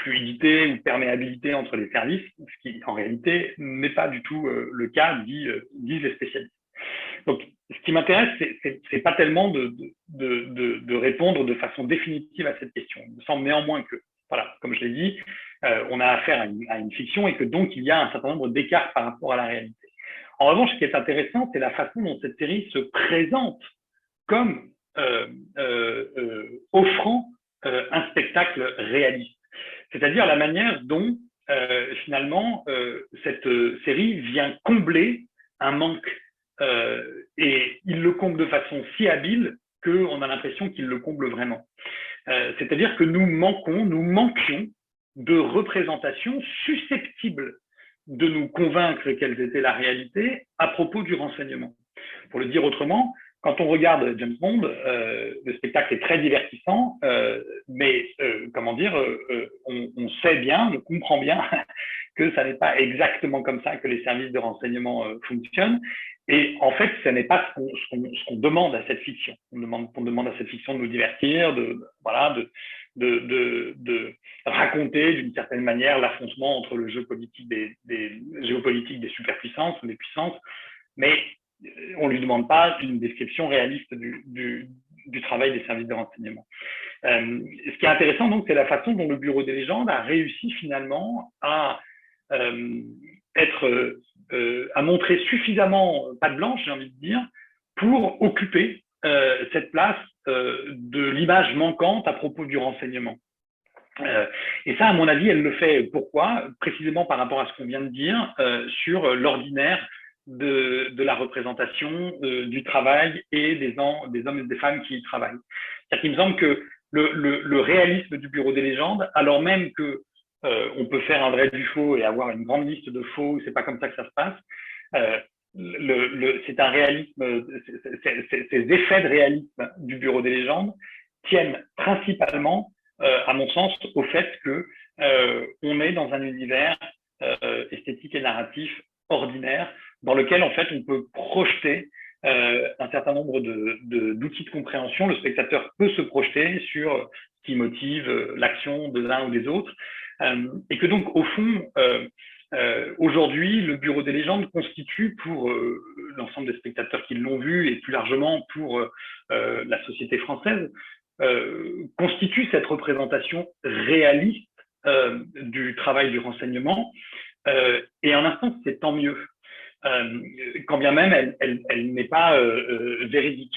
C: fluidité ou perméabilité entre les services, ce qui en réalité n'est pas du tout le cas, disent les spécialistes. Donc, ce qui m'intéresse, c'est pas tellement de répondre de façon définitive à cette question. Il me semble néanmoins que, voilà, comme je l'ai dit, on a affaire à une fiction et que donc il y a un certain nombre d'écarts par rapport à la réalité. En revanche, ce qui est intéressant, c'est la façon dont cette série se présente comme offrant un spectacle réaliste. C'est-à-dire la manière dont, finalement, cette série vient combler un manque. Et il le comble de façon si habile qu'on a l'impression qu'il le comble vraiment. C'est-à-dire que nous manquions de représentations susceptibles de nous convaincre quelles étaient la réalité à propos du renseignement. Pour le dire autrement, quand on regarde James Bond, le spectacle est très divertissant, mais comment dire, on sait bien, on comprend bien que ça n'est pas exactement comme ça que les services de renseignement fonctionnent. Et en fait, ce n'est pas ce qu'on demande à cette fiction. On demande à cette fiction de nous divertir, de raconter d'une certaine manière l'affrontement entre le jeu politique des géopolitiques des superpuissances ou des puissances, mais on ne lui demande pas une description réaliste du travail des services de renseignement. Ce qui est intéressant, donc, c'est la façon dont le Bureau des légendes a réussi finalement à montrer suffisamment patte blanche, j'ai envie de dire, pour occuper cette place de l'image manquante à propos du renseignement. Et ça, à mon avis, elle le fait. Pourquoi? Précisément par rapport à ce qu'on vient de dire sur l'ordinaire de la représentation du travail et des hommes et des femmes qui y travaillent. C'est-à-dire qu'il me semble que le réalisme du Bureau des légendes, alors même que on peut faire un vrai du faux et avoir une grande liste de faux, c'est pas comme ça que ça se passe. C'est un réalisme, ces effets de réalisme du Bureau des légendes tiennent principalement, à mon sens, au fait que on est dans un univers esthétique et narratif ordinaire, dans lequel en fait on peut projeter un certain nombre d'outils de compréhension. Le spectateur peut se projeter sur ce qui motive l'action de l'un ou des autres, et que donc au fond, aujourd'hui, le Bureau des légendes constitue pour l'ensemble des spectateurs qui l'ont vu et plus largement pour la société française, constitue cette représentation réaliste du travail du renseignement, et en un sens, c'est tant mieux, quand bien même elle n'est pas véridique.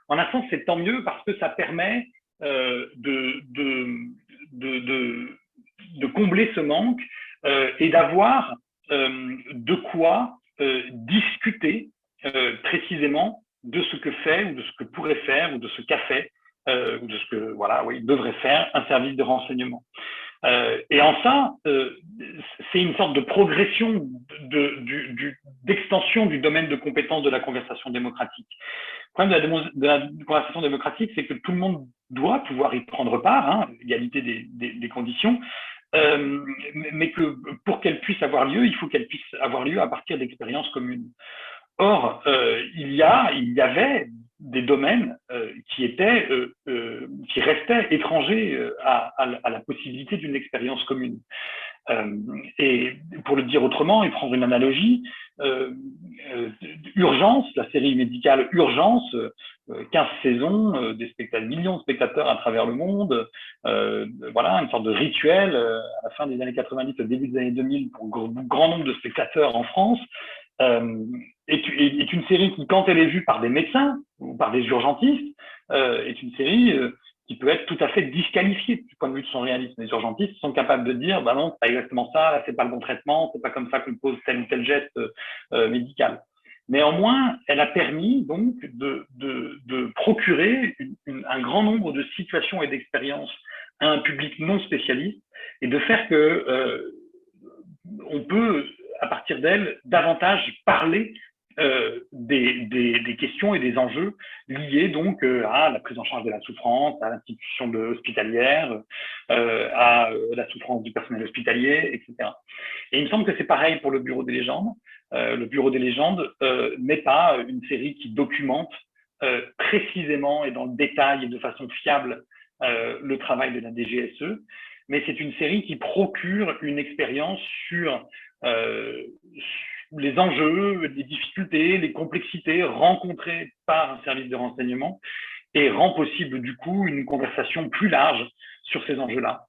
C: En un sens, c'est tant mieux parce que ça permet de combler ce manque et d'avoir de quoi discuter précisément de ce que fait ou de ce que pourrait faire ou de ce qu'a fait ou de ce que devrait faire un service de renseignement. Et en ça, c'est une sorte de progression d'extension du domaine de compétence de la conversation démocratique. Le problème de la conversation démocratique, c'est que tout le monde doit pouvoir y prendre part, égalité des conditions, mais que pour qu'elle puisse avoir lieu, il faut qu'elle puisse avoir lieu à partir d'expériences communes. Or, il y avait des domaines qui restaient étrangers à la possibilité d'une expérience commune. Et pour le dire autrement et prendre une analogie, Urgence, la série médicale Urgence, 15 saisons, millions de spectateurs à travers le monde, voilà, une sorte de rituel à la fin des années 90, au début des années 2000 pour grand nombre de spectateurs en France, est une série qui, quand elle est vue par des médecins ou par des urgentistes, est une série qui peut être tout à fait disqualifiée du point de vue de son réalisme. Les urgentistes sont capables de dire, bah non, c'est pas exactement ça, là, c'est pas le bon traitement, c'est pas comme ça qu'on pose tel ou tel geste médical. Néanmoins, elle a permis donc de procurer un grand nombre de situations et d'expériences à un public non spécialiste et de faire que on peut, à partir d'elle, davantage parler des questions et des enjeux liés donc à la prise en charge de la souffrance, à l'institution hospitalière, à la souffrance du personnel hospitalier, etc. Et il me semble que c'est pareil pour le Bureau des légendes. Le Bureau des légendes n'est pas une série qui documente précisément et dans le détail et de façon fiable le travail de la DGSE, mais c'est une série qui procure une expérience sur les enjeux, les difficultés, les complexités rencontrées par un service de renseignement et rend possible du coup une conversation plus large sur ces enjeux-là.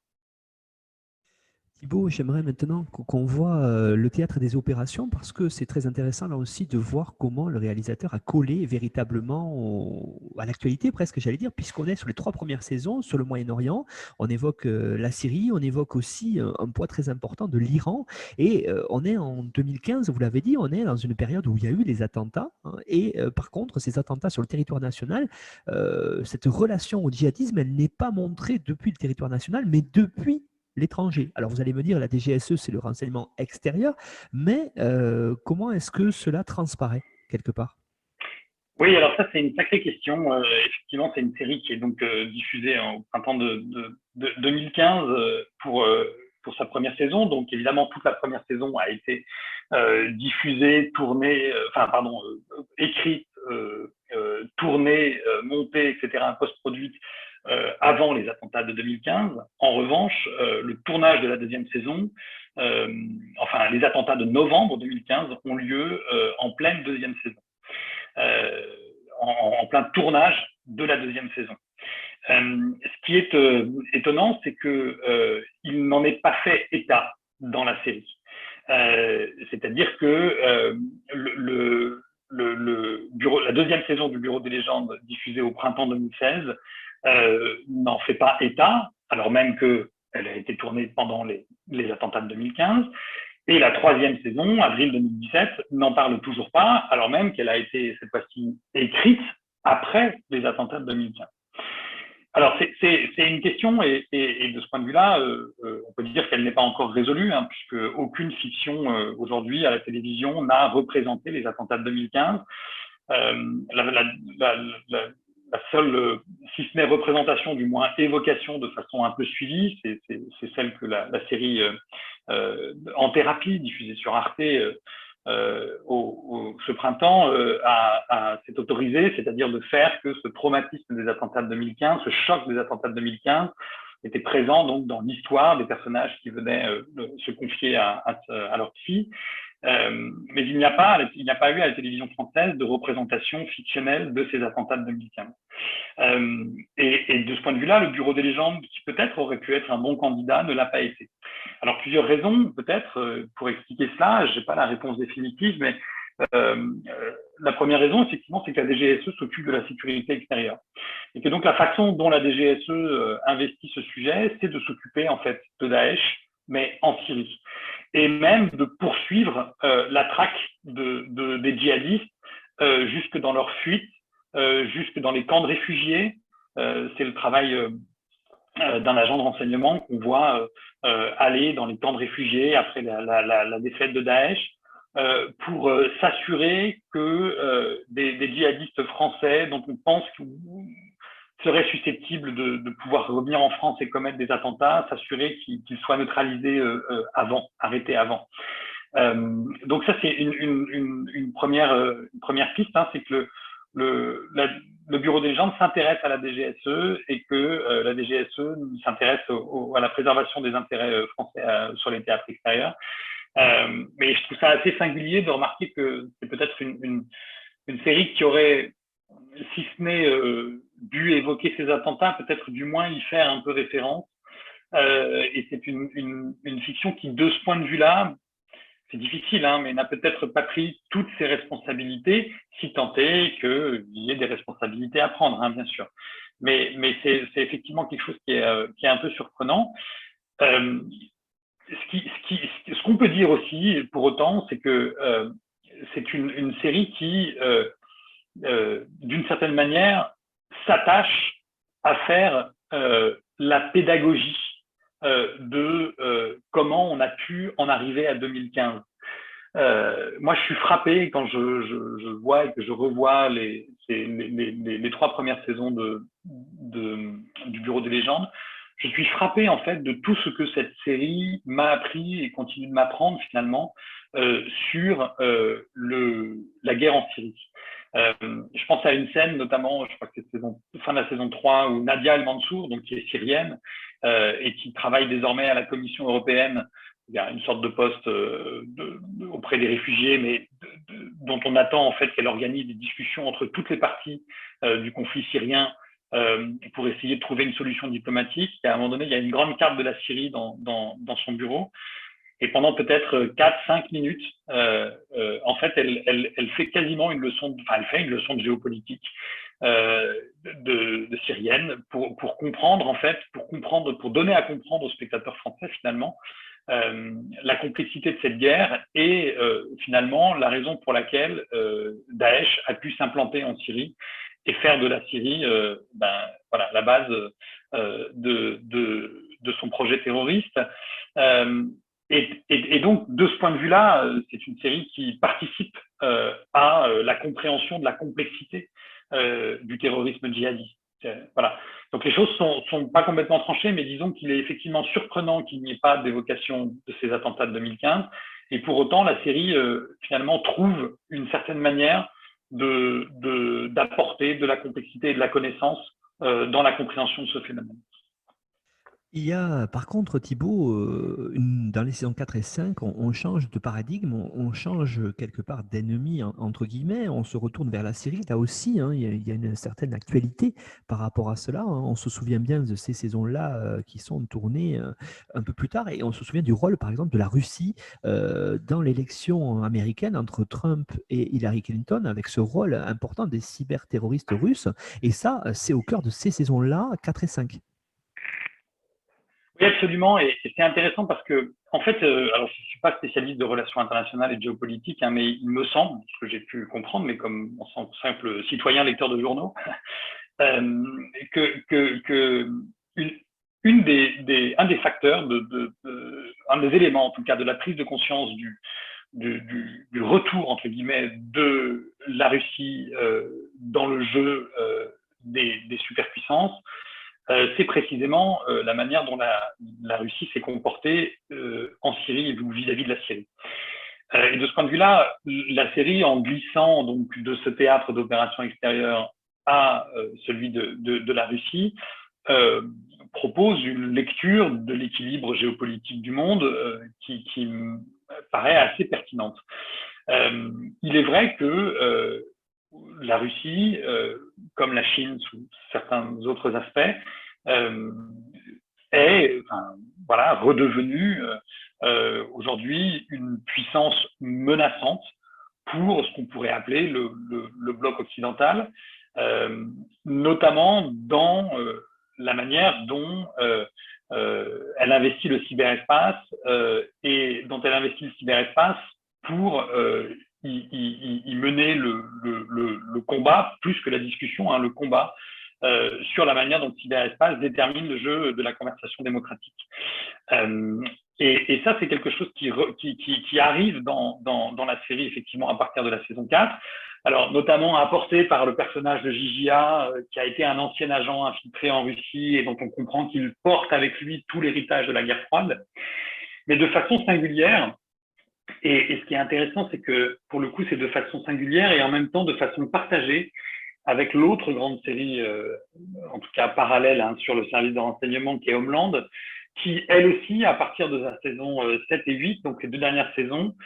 B: Thibaut, j'aimerais maintenant qu'on voit le théâtre des opérations parce que c'est très intéressant là aussi de voir comment le réalisateur a collé véritablement à l'actualité presque, j'allais dire, puisqu'on est sur les 3 premières saisons sur le Moyen-Orient. On évoque la Syrie, on évoque aussi un poids très important de l'Iran et on est en 2015, vous l'avez dit, on est dans une période où il y a eu les attentats et par contre, ces attentats sur le territoire national, cette relation au djihadisme, elle n'est pas montrée depuis le territoire national, mais depuis l'étranger. Alors vous allez me dire, la DGSE, c'est le renseignement extérieur, mais comment est-ce que cela transparaît quelque part?
C: Oui, alors ça, c'est une sacrée question. Effectivement, c'est une série qui est donc diffusée au printemps de 2015 pour sa première saison. Donc, évidemment, toute la première saison a été diffusée, tournée, écrite, tournée, montée, etc., post-produite avant les attentats de 2015. En revanche, le tournage de la deuxième saison, les attentats de novembre 2015 ont lieu en pleine deuxième saison. En plein tournage de la deuxième saison. Ce qui est étonnant, c'est qu'il n'en est pas fait état dans la série. C'est-à-dire que la deuxième saison du Bureau des légendes, diffusée au printemps 2016, n'en fait pas état, alors même qu'elle a été tournée pendant les attentats de 2015. Et la troisième saison, avril 2017, n'en parle toujours pas, alors même qu'elle a été cette fois-ci écrite après les attentats de 2015. Alors c'est une question et de ce point de vue-là, on peut dire qu'elle n'est pas encore résolue, puisque aucune fiction aujourd'hui à la télévision n'a représenté les attentats de 2015. La seule, si ce n'est représentation, du moins évocation de façon un peu suivie, c'est celle que la série En thérapie, diffusée sur Arte ce printemps, s'est autorisée, c'est-à-dire de faire que ce traumatisme des attentats de 2015, ce choc des attentats de 2015, était présent donc dans l'histoire des personnages qui venaient se confier à leur psy. Mais il n'y a pas eu à la télévision française de représentation fictionnelle de ces attentats de 2015. Et de ce point de vue-là, le Bureau des légendes, qui peut-être aurait pu être un bon candidat, ne l'a pas été. Alors, plusieurs raisons, peut-être, pour expliquer cela. Je n'ai pas la réponse définitive, mais la première raison, effectivement, c'est que la DGSE s'occupe de la sécurité extérieure. Et que donc, la façon dont la DGSE investit ce sujet, c'est de s'occuper, en fait, de Daesh, mais en Syrie. Et même de poursuivre la traque des djihadistes jusque dans leur fuite, jusque dans les camps de réfugiés. C'est le travail d'un agent de renseignement qu'on voit aller dans les camps de réfugiés après la défaite de Daesh pour s'assurer que des djihadistes français dont on pense seraient susceptibles de pouvoir revenir en France et commettre des attentats, s'assurer qu'ils soient neutralisés arrêtés avant. Donc ça, c'est une première piste, hein, c'est que le Bureau des légendes s'intéresse à la DGSE et que la DGSE s'intéresse à la préservation des intérêts français sur les théâtres extérieurs. Mais je trouve ça assez singulier de remarquer que c'est peut-être une série qui aurait, si ce n'est dû évoquer ces attentats, peut-être du moins y faire un peu référence. Et c'est une fiction qui, de ce point de vue-là, c'est difficile, hein, mais n'a peut-être pas pris toutes ses responsabilités, si tant est qu'il y ait des responsabilités à prendre, hein, bien sûr. Mais c'est effectivement quelque chose qui est un peu surprenant. Ce qu'on peut dire aussi, pour autant, c'est que c'est une série qui, d'une certaine manière, s'attache à faire la pédagogie de comment on a pu en arriver à 2015. Moi, je suis frappé quand je vois et que je revois les 3 premières saisons du Bureau des légendes. Je suis frappé en fait de tout ce que cette série m'a appris et continue de m'apprendre finalement sur la guerre en Syrie. Je pense à une scène notamment, je crois que c'est fin de la saison 3, où Nadia El Mansour, donc qui est syrienne et qui travaille désormais à la Commission européenne. Il y a une sorte de poste auprès des réfugiés, mais dont on attend en fait qu'elle organise des discussions entre toutes les parties du conflit syrien pour essayer de trouver une solution diplomatique. Et à un moment donné, il y a une grande carte de la Syrie dans son bureau. Et pendant peut-être 4-5 minutes, en fait, elle fait quasiment une leçon de géopolitique de syrienne pour comprendre, en fait, pour donner à comprendre aux spectateurs français, finalement, la complexité de cette guerre et finalement la raison pour laquelle Daesh a pu s'implanter en Syrie et faire de la Syrie la base de son projet terroriste. Et donc, de ce point de vue-là, c'est une série qui participe à la compréhension de la complexité du terrorisme djihadiste. Voilà. Donc, les choses sont pas complètement tranchées, mais disons qu'il est effectivement surprenant qu'il n'y ait pas d'évocation de ces attentats de 2015. Et pour autant, la série, finalement, trouve une certaine manière d'apporter de la complexité et de la connaissance dans la compréhension de ce phénomène.
B: Il y a, par contre, Thibaut, dans les saisons 4 et 5, on change de paradigme, on change quelque part d'ennemi, entre guillemets, on se retourne vers la Syrie. Là aussi, hein, il y a une certaine actualité par rapport à cela, hein. On se souvient bien de ces saisons-là qui sont tournées un peu plus tard, et on se souvient du rôle, par exemple, de la Russie dans l'élection américaine entre Trump et Hillary Clinton, avec ce rôle important des cyberterroristes russes. Et ça, c'est au cœur de ces saisons-là, 4 et 5.
C: Oui, absolument. Et c'est intéressant parce que, en fait, alors je ne suis pas spécialiste de relations internationales et de géopolitique, hein, mais il me semble, ce que j'ai pu comprendre, mais comme en simple citoyen lecteur de journaux, que un des facteurs, un des éléments en tout cas de la prise de conscience du retour entre guillemets de la Russie dans le jeu des superpuissances, c'est précisément la manière dont la Russie s'est comportée en Syrie ou vis-à-vis de la Syrie. Et de ce point de vue-là, la série, en glissant donc de ce théâtre d'opérations extérieures à celui de la Russie, propose une lecture de l'équilibre géopolitique du monde qui me paraît assez pertinente. Il est vrai que la Russie, comme la Chine sous certains autres aspects, est redevenue aujourd'hui une puissance menaçante pour ce qu'on pourrait appeler le bloc occidental, notamment dans la manière dont elle investit le cyberespace et dont elle investit le cyberespace pour y mener le combat, plus que la discussion, hein, le combat sur la manière dont le cyberespace détermine le jeu de la conversation démocratique. Et ça, c'est quelque chose qui arrive dans la série, effectivement, à partir de la saison 4. Alors, notamment apporté par le personnage de Gigia, qui a été un ancien agent infiltré en Russie et dont on comprend qu'il porte avec lui tout l'héritage de la guerre froide, mais de façon singulière. Et ce qui est intéressant, c'est que pour le coup, c'est de façon singulière et en même temps de façon partagée avec l'autre grande série, en tout cas parallèle sur le service de renseignement qui est Homeland, qui elle aussi, à partir de la saison 7 et 8, donc les 2 dernières saisons,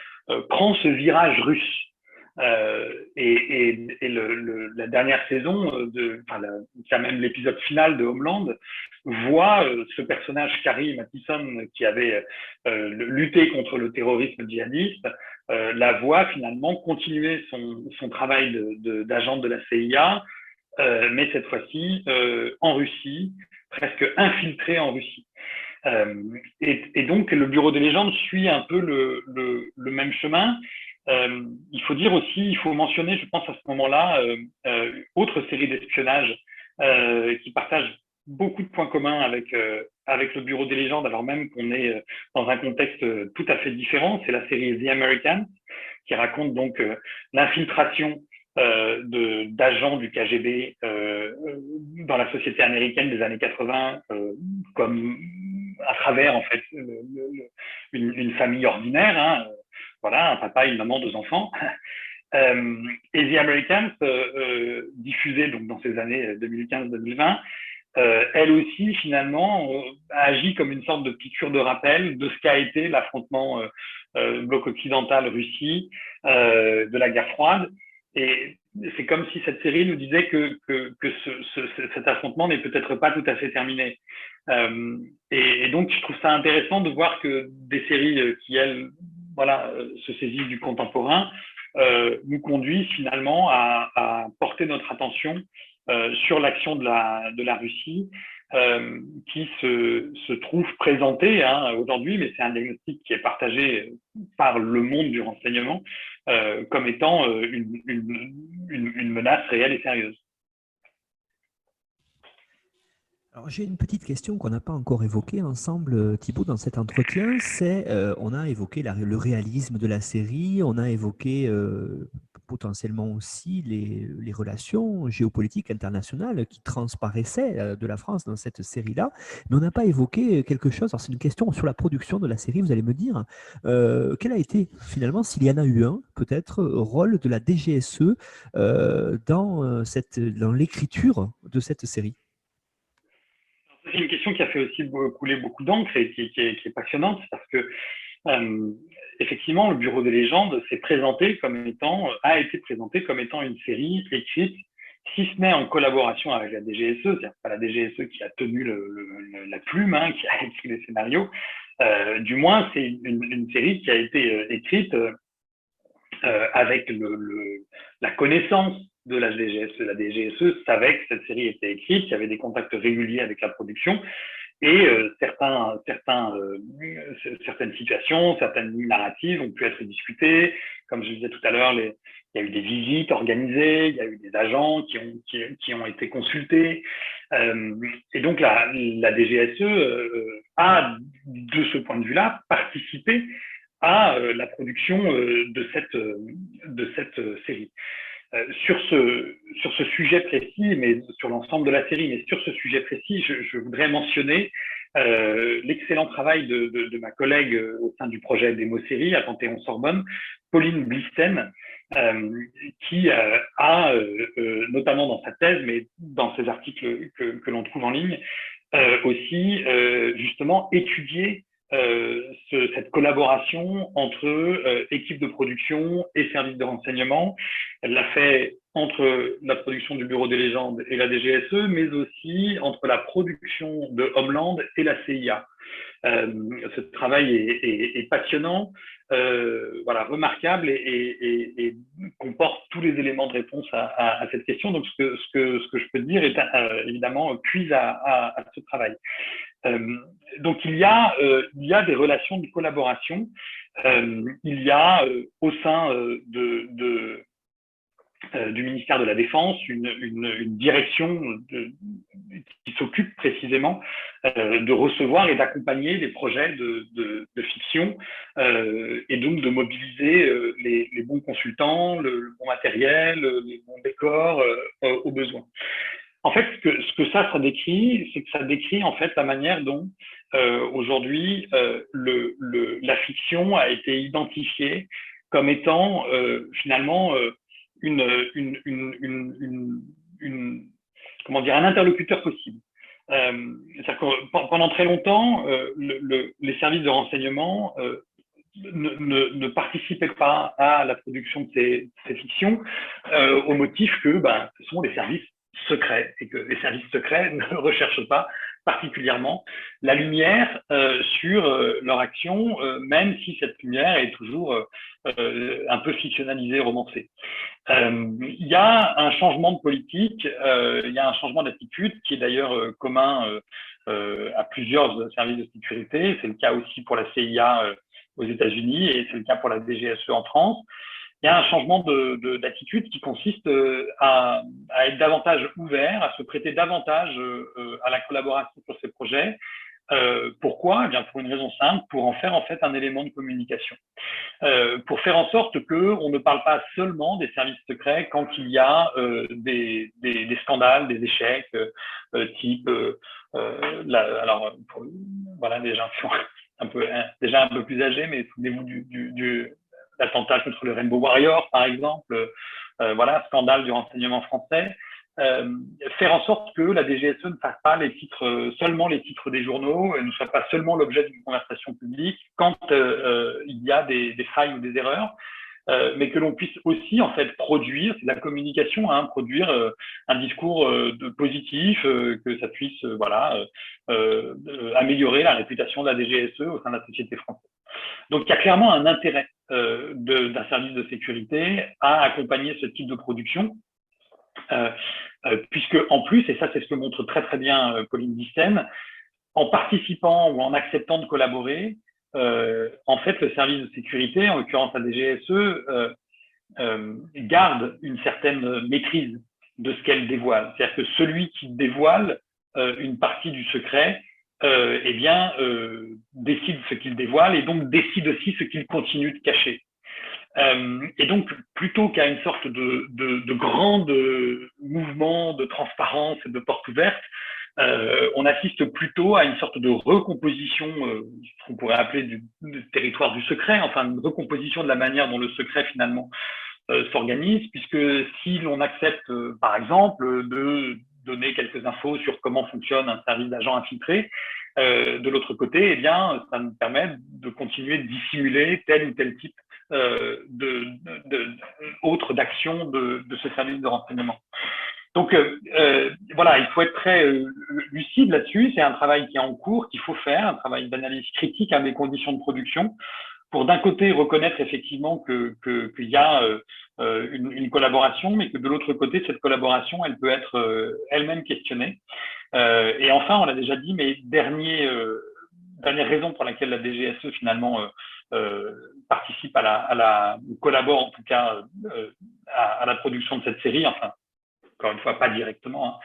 C: prend ce virage russe. La dernière saison, quand même l'épisode final de Homeland, voit ce personnage, Carrie Mathison, qui avait lutté contre le terrorisme djihadiste, la voit finalement continuer son travail d'agent de la CIA, mais cette fois-ci en Russie, presque infiltré en Russie. Et donc, le Bureau des légendes suit un peu le même chemin. Il faut dire aussi, il faut mentionner, je pense à ce moment-là, autre série d'espionnage qui partage beaucoup de points communs avec le Bureau des légendes, alors même qu'on est dans un contexte tout à fait différent. C'est la série The Americans, qui raconte donc l'infiltration d'agents du KGB dans la société américaine des années 80, comme à travers en fait une famille ordinaire, voilà, un papa, une maman, 2 enfants. Et The Americans, diffusée donc dans ces années 2015-2020, elle aussi finalement agit comme une sorte de piqûre de rappel de ce qu'a été l'affrontement bloc occidental-Russie de la guerre froide. Et c'est comme si cette série nous disait que cet affrontement n'est peut-être pas tout à fait terminé. Et donc, je trouve ça intéressant de voir que des séries qui, elles, voilà, se saisissent du contemporain, nous conduisent finalement à porter notre attention sur l'action de la Russie, qui se trouve présentée aujourd'hui, mais c'est un diagnostic qui est partagé par le monde du renseignement comme étant une menace réelle et sérieuse.
B: Alors, j'ai une petite question qu'on n'a pas encore évoquée ensemble, Thibaut, dans cet entretien. C'est, on a évoqué le réalisme de la série, on a évoqué potentiellement aussi les relations géopolitiques internationales qui transparaissaient de la France dans cette série-là, mais on n'a pas évoqué quelque chose. Alors, c'est une question sur la production de la série, vous allez me dire. Quel a été finalement, s'il y en a eu un, peut-être, rôle de la DGSE dans l'écriture de cette série?
C: C'est une question qui a fait aussi couler beaucoup d'encre et qui est passionnante parce que effectivement, le Bureau des légendes a été présenté comme étant une série écrite, si ce n'est en collaboration avec la DGSE, c'est-à-dire pas la DGSE qui a tenu la plume, qui a écrit les scénarios. Du moins, c'est une série qui a été écrite avec la connaissance de la DGSE. La DGSE savait que cette série était écrite, qu'il y avait des contacts réguliers avec la production, et certaines situations, certaines lignes narratives ont pu être discutées. Comme je disais tout à l'heure, il y a eu des visites organisées, il y a eu des agents qui ont été consultés. Et donc, la DGSE a, de ce point de vue-là, participé à la production de cette série. Sur ce sujet précis, mais sur l'ensemble de la série, mais sur ce sujet précis, je voudrais mentionner l'excellent travail de ma collègue au sein du projet Démo-Série à Panthéon-Sorbonne, Pauline Blisten, qui a, notamment dans sa thèse, mais dans ses articles que l'on trouve en ligne, aussi justement étudié cette collaboration entre équipe de production et services de renseignement. Elle l'a fait entre la production du Bureau des légendes et la DGSE, mais aussi entre la production de Homeland et la CIA. Ce travail est passionnant, remarquable et comporte tous les éléments de réponse à cette question. Donc, ce que je peux dire est évidemment puise à ce travail. Donc, il y a des relations de collaboration. Il y a au sein du ministère de la Défense, une direction qui s'occupe précisément de recevoir et d'accompagner des projets de fiction et donc de mobiliser les bons consultants, le bon matériel, les bons décors aux besoins. En fait, ce que ça décrit, c'est que ça décrit en fait la manière dont aujourd'hui la fiction a été identifiée comme étant finalement comment dire, un interlocuteur possible. C'est-à-dire que pendant très longtemps, les services de renseignement ne participaient pas à la production de ces fictions au motif que ce sont des services secrets et que les services secrets ne recherchent pas particulièrement la lumière sur leur action, même si cette lumière est toujours un peu fictionnalisée, romancée. Il y a un changement de politique, il y a un changement d'attitude qui est d'ailleurs commun à plusieurs services de sécurité. C'est le cas aussi pour la CIA aux États-Unis et c'est le cas pour la DGSE en France. Il y a un changement d'attitude qui consiste à être davantage ouvert, à se prêter davantage à la collaboration sur ces projets. Pourquoi ? Eh bien, pour une raison simple, pour en faire en fait un élément de communication. Pour faire en sorte qu'on ne parle pas seulement des services secrets quand il y a des scandales, des échecs, type voilà, des gens qui sont déjà un peu plus âgés, mais souvenez-vous l'attentat contre le Rainbow Warrior, par exemple, voilà, scandale du renseignement français. Faire en sorte que la DGSE ne fasse pas seulement les titres des journaux, ne soit pas seulement l'objet d'une conversation publique quand il y a des failles ou des erreurs, mais que l'on puisse aussi en fait produire, c'est de la communication, produire un discours positif, que ça puisse améliorer la réputation de la DGSE au sein de la société française. Donc il y a clairement un intérêt d'un service de sécurité à accompagner ce type de production. Puisque en plus, et ça c'est ce que montre très très bien Pauline Dissène, en participant ou en acceptant de collaborer, en fait le service de sécurité, en l'occurrence la DGSE, garde une certaine maîtrise de ce qu'elle dévoile. C'est-à-dire que celui qui dévoile une partie du secret, décide ce qu'il dévoile et donc décide aussi ce qu'il continue de cacher. Et donc, plutôt qu'à une sorte de grand mouvement de transparence et de porte ouverte, on assiste plutôt à une sorte de recomposition, ce qu'on pourrait appeler du territoire du secret, enfin une recomposition de la manière dont le secret finalement s'organise, puisque si l'on accepte, par exemple, de donner quelques infos sur comment fonctionne un service d'agents infiltrés, de l'autre côté, eh bien, ça nous permet de continuer de dissimuler tel ou tel type autres d'actions de ce service de renseignement. Donc voilà, il faut être très lucide là-dessus. C'est un travail qui est en cours, qu'il faut faire, un travail d'analyse critique des conditions de production, pour d'un côté reconnaître effectivement qu'il y a une collaboration, mais que de l'autre côté, cette collaboration, elle peut être elle-même questionnée. Et enfin, on l'a déjà dit, mais dernière raison pour laquelle la DGSE finalement participe collabore en tout cas à la production de cette série, enfin, encore une fois, pas directement.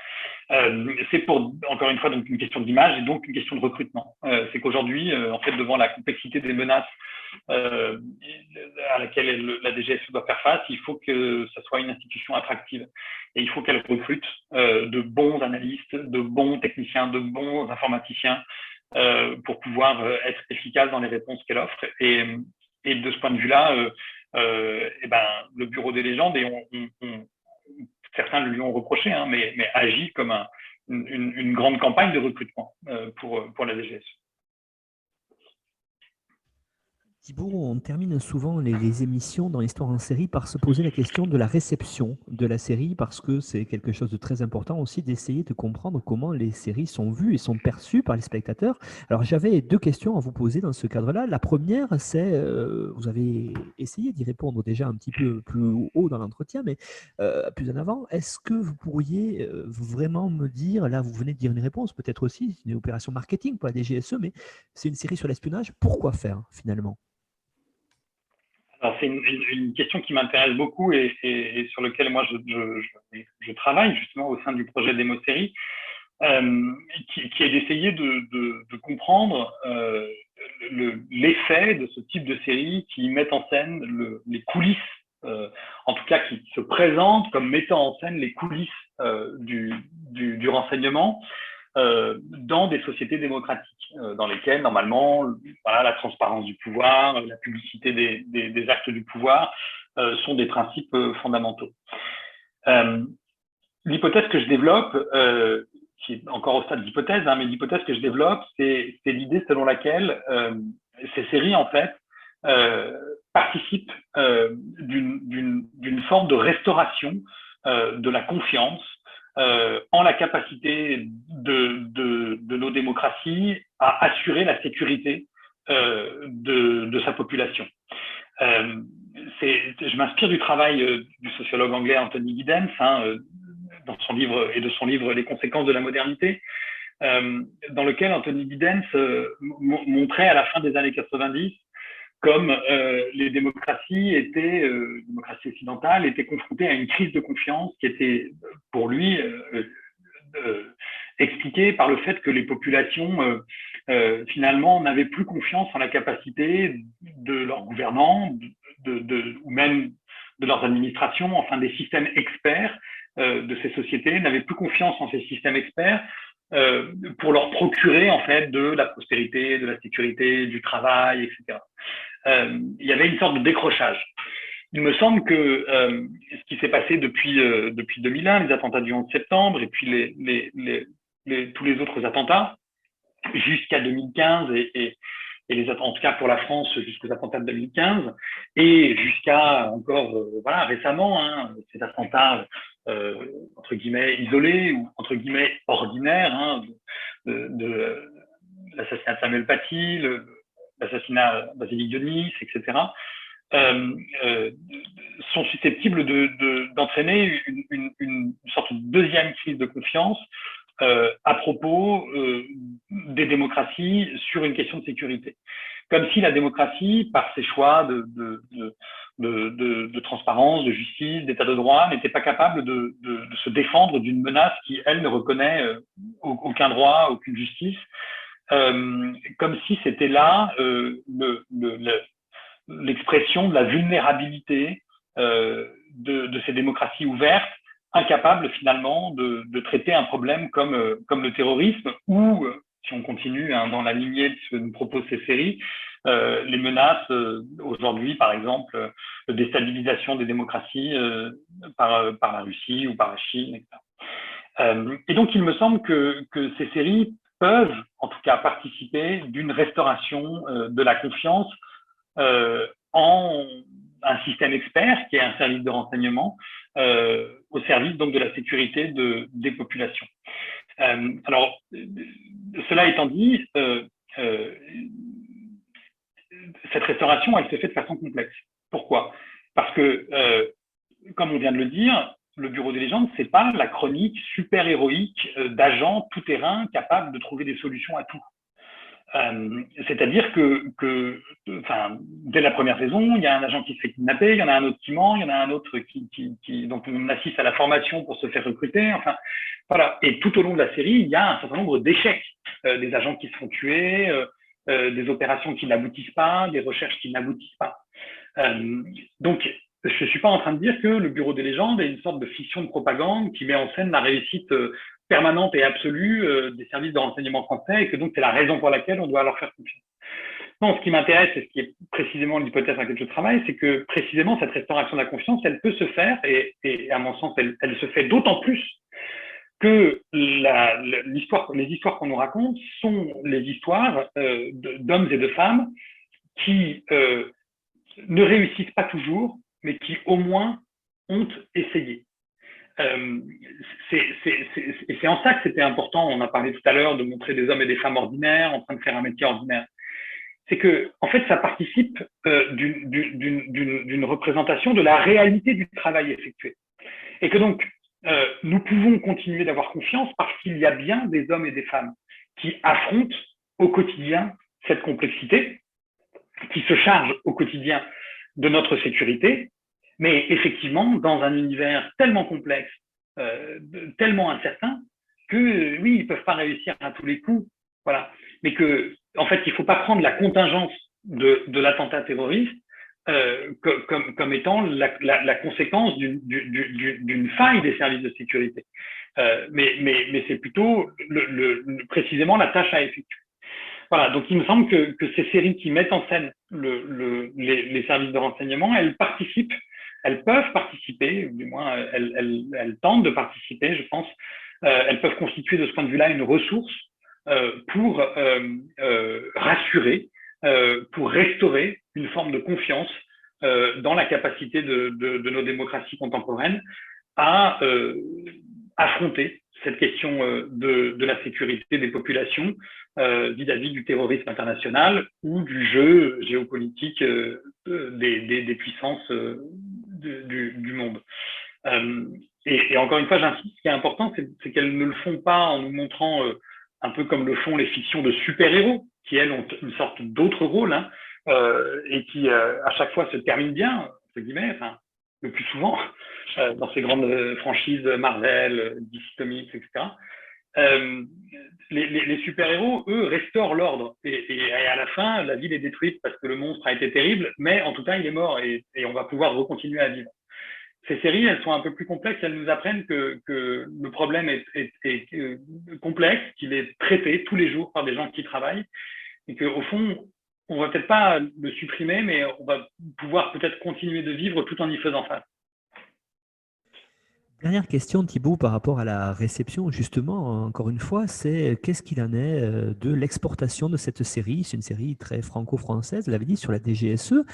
C: C'est pour, encore une fois, donc une question d'image et donc une question de recrutement. C'est qu'aujourd'hui, en fait, devant la complexité des menaces à laquelle la DGSE doit faire face, il faut que ça soit une institution attractive. Et il faut qu'elle recrute de bons analystes, de bons techniciens, de bons informaticiens pour pouvoir être efficace dans les réponses qu'elle offre. Et de ce point de vue-là, le Bureau des légendes, et certains le lui ont reproché, mais agit comme une grande campagne de recrutement pour la DGSE.
B: Thibaut, on termine souvent les émissions dans l'histoire en série par se poser la question de la réception de la série, parce que c'est quelque chose de très important aussi d'essayer de comprendre comment les séries sont vues et sont perçues par les spectateurs. Alors j'avais deux questions à vous poser dans ce cadre-là. La première, c'est, vous avez essayé d'y répondre déjà un petit peu plus haut dans l'entretien, mais plus en avant, est-ce que vous pourriez vraiment me dire, là vous venez de dire une réponse, peut-être aussi, c'est une opération marketing pour la DGSE, mais c'est une série sur l'espionnage, pourquoi faire finalement ?
C: Alors, c'est une question qui m'intéresse beaucoup et sur laquelle moi je travaille justement au sein du projet Démo-Série, qui est d'essayer de comprendre l'effet de ce type de série qui mettent en scène les coulisses, en tout cas qui se présentent comme mettant en scène les coulisses du renseignement dans des sociétés démocratiques, dans lesquelles normalement voilà, la transparence du pouvoir, la publicité des actes du pouvoir sont des principes fondamentaux. L'hypothèse que je développe, qui est encore au stade d'hypothèse, mais l'hypothèse que je développe, c'est l'idée selon laquelle ces séries, en fait, participent d'une forme de restauration de la confiance en la capacité de nos démocraties à assurer la sécurité de sa population. Je m'inspire du travail du sociologue anglais Anthony Giddens, dans son livre et de son livre Les conséquences de la modernité, dans lequel Anthony Giddens montrait à la fin des années 90 comme les démocraties occidentales étaient confrontées à une crise de confiance qui était pour lui expliquée par le fait que les populations finalement n'avaient plus confiance en la capacité de leurs gouvernants ou même de leurs administrations, enfin des systèmes experts de ces sociétés, n'avaient plus confiance en ces systèmes experts pour leur procurer en fait de la prospérité, de la sécurité, du travail, etc. Il y avait une sorte de décrochage. Il me semble que ce qui s'est passé depuis 2001, les attentats du 11 septembre et puis tous les autres attentats, jusqu'à 2015 et en tout cas pour la France jusqu'aux attentats de 2015 et jusqu'à encore voilà récemment ces attentats entre guillemets isolés ou entre guillemets ordinaires de l'assassinat de Samuel Paty, l'assassinat de Vassili Dionis, etc. Sont susceptibles d'entraîner une sorte de deuxième crise de confiance à propos des démocraties sur une question de sécurité. Comme si la démocratie, par ses choix de transparence, de justice, d'état de droit, n'était pas capable de se défendre d'une menace qui, elle, ne reconnaît aucun droit, aucune justice, comme si c'était là l'expression de la vulnérabilité de ces démocraties ouvertes, incapables finalement de traiter un problème comme le terrorisme ou, si on continue dans la lignée de ce que nous proposent ces séries, les menaces aujourd'hui, par exemple, de déstabilisation des démocraties par la Russie ou par la Chine, etc. Et donc, il me semble que ces séries peuvent, en tout cas, participer d'une restauration de la confiance en un système expert qui est un service de renseignement au service donc de la sécurité des populations. Alors, cela étant dit, cette restauration, elle se fait de façon complexe. Pourquoi? Parce que, comme on vient de le dire, le Bureau des légendes, c'est pas la chronique super héroïque d'agents tout-terrain capables de trouver des solutions à tout. C'est-à-dire que dès la première saison, il y a un agent qui se fait kidnapper, il y en a un autre qui ment, il y en a un autre donc on assiste à la formation pour se faire recruter. Enfin, voilà. Et tout au long de la série, il y a un certain nombre d'échecs, des agents qui se font tuer, des opérations qui n'aboutissent pas, des recherches qui n'aboutissent pas. Donc, je ne suis pas en train de dire que le Bureau des légendes est une sorte de fiction de propagande qui met en scène la réussite permanente et absolue des services de renseignement français et que donc c'est la raison pour laquelle on doit leur faire confiance. Non, ce qui m'intéresse et ce qui est précisément l'hypothèse dans laquelle je travaille, c'est que précisément cette restauration de la confiance, elle peut se faire et à mon sens, elle se fait d'autant plus que les histoires qu'on nous raconte sont les histoires d'hommes et de femmes qui ne réussissent pas toujours, mais qui au moins ont essayé. C'est en ça que c'était important. On a parlé tout à l'heure de montrer des hommes et des femmes ordinaires en train de faire un métier ordinaire. C'est que, en fait, ça participe d'une représentation de la réalité du travail effectué. Et que donc, nous pouvons continuer d'avoir confiance parce qu'il y a bien des hommes et des femmes qui affrontent au quotidien cette complexité, qui se chargent au quotidien de notre sécurité, mais effectivement, dans un univers tellement complexe, tellement incertain, que oui, ils ne peuvent pas réussir à tous les coups, voilà. Mais que, en fait, il ne faut pas prendre la contingence de l'attentat terroriste comme étant la conséquence d'une faille des services de sécurité. Mais c'est plutôt précisément la tâche à effectuer. Voilà, donc il me semble que ces séries qui mettent en scène les services de renseignement, elles peuvent participer, du moins elles tentent de participer, je pense. Elles peuvent constituer de ce point de vue-là une ressource pour rassurer, pour restaurer une forme de confiance dans la capacité de nos démocraties contemporaines à affronter cette question de la sécurité des populations vis-à-vis du terrorisme international ou du jeu géopolitique des puissances du monde. Et encore une fois, j'insiste, ce qui est important, c'est qu'elles ne le font pas en nous montrant un peu comme le font les fictions de super-héros, qui, elles, ont une sorte d'autre rôle, hein, et qui, à chaque fois, se terminent bien, entre guillemets, enfin, le plus souvent, dans ces grandes franchises Marvel, DC Comics, etc. Les super-héros, eux, restaurent l'ordre. Et à la fin, la ville est détruite parce que le monstre a été terrible, mais en tout cas, il est mort et on va pouvoir recontinuer à vivre. Ces séries, elles sont un peu plus complexes. Elles nous apprennent que le problème est complexe, qu'il est traité tous les jours par des gens qui travaillent et qu'au fond, on va peut-être pas le supprimer, mais on va pouvoir peut-être continuer de vivre tout en y faisant face.
B: Dernière question, Thibaut, par rapport à la réception, justement, encore une fois, c'est qu'est-ce qu'il en est de l'exportation de cette série? C'est une série très franco-française, vous l'avez dit, sur la DGSE.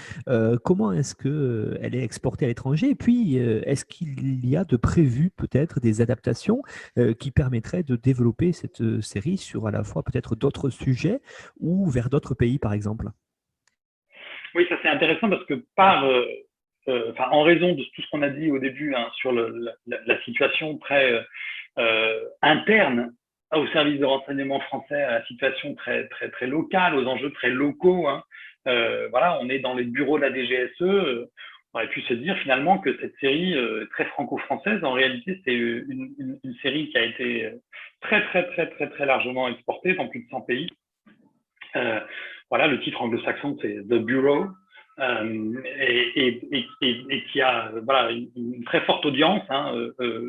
B: Comment est-ce qu'elle est exportée à l'étranger? Et puis, est-ce qu'il y a de prévu peut-être des adaptations qui permettraient de développer cette série sur à la fois peut-être d'autres sujets ou vers d'autres pays, par exemple?
C: Oui, ça c'est intéressant parce que en raison de tout ce qu'on a dit au début hein, sur la situation très interne au service de renseignement français, à la situation très très très locale, aux enjeux très locaux. Hein. Voilà, on est dans les bureaux de la DGSE. On aurait pu se dire finalement que cette série très franco-française, en réalité, c'est une série qui a été très très très très très largement exportée dans plus de 100 pays. Voilà, le titre anglo-saxon, c'est The Bureau, et qui a voilà, une très forte audience hein,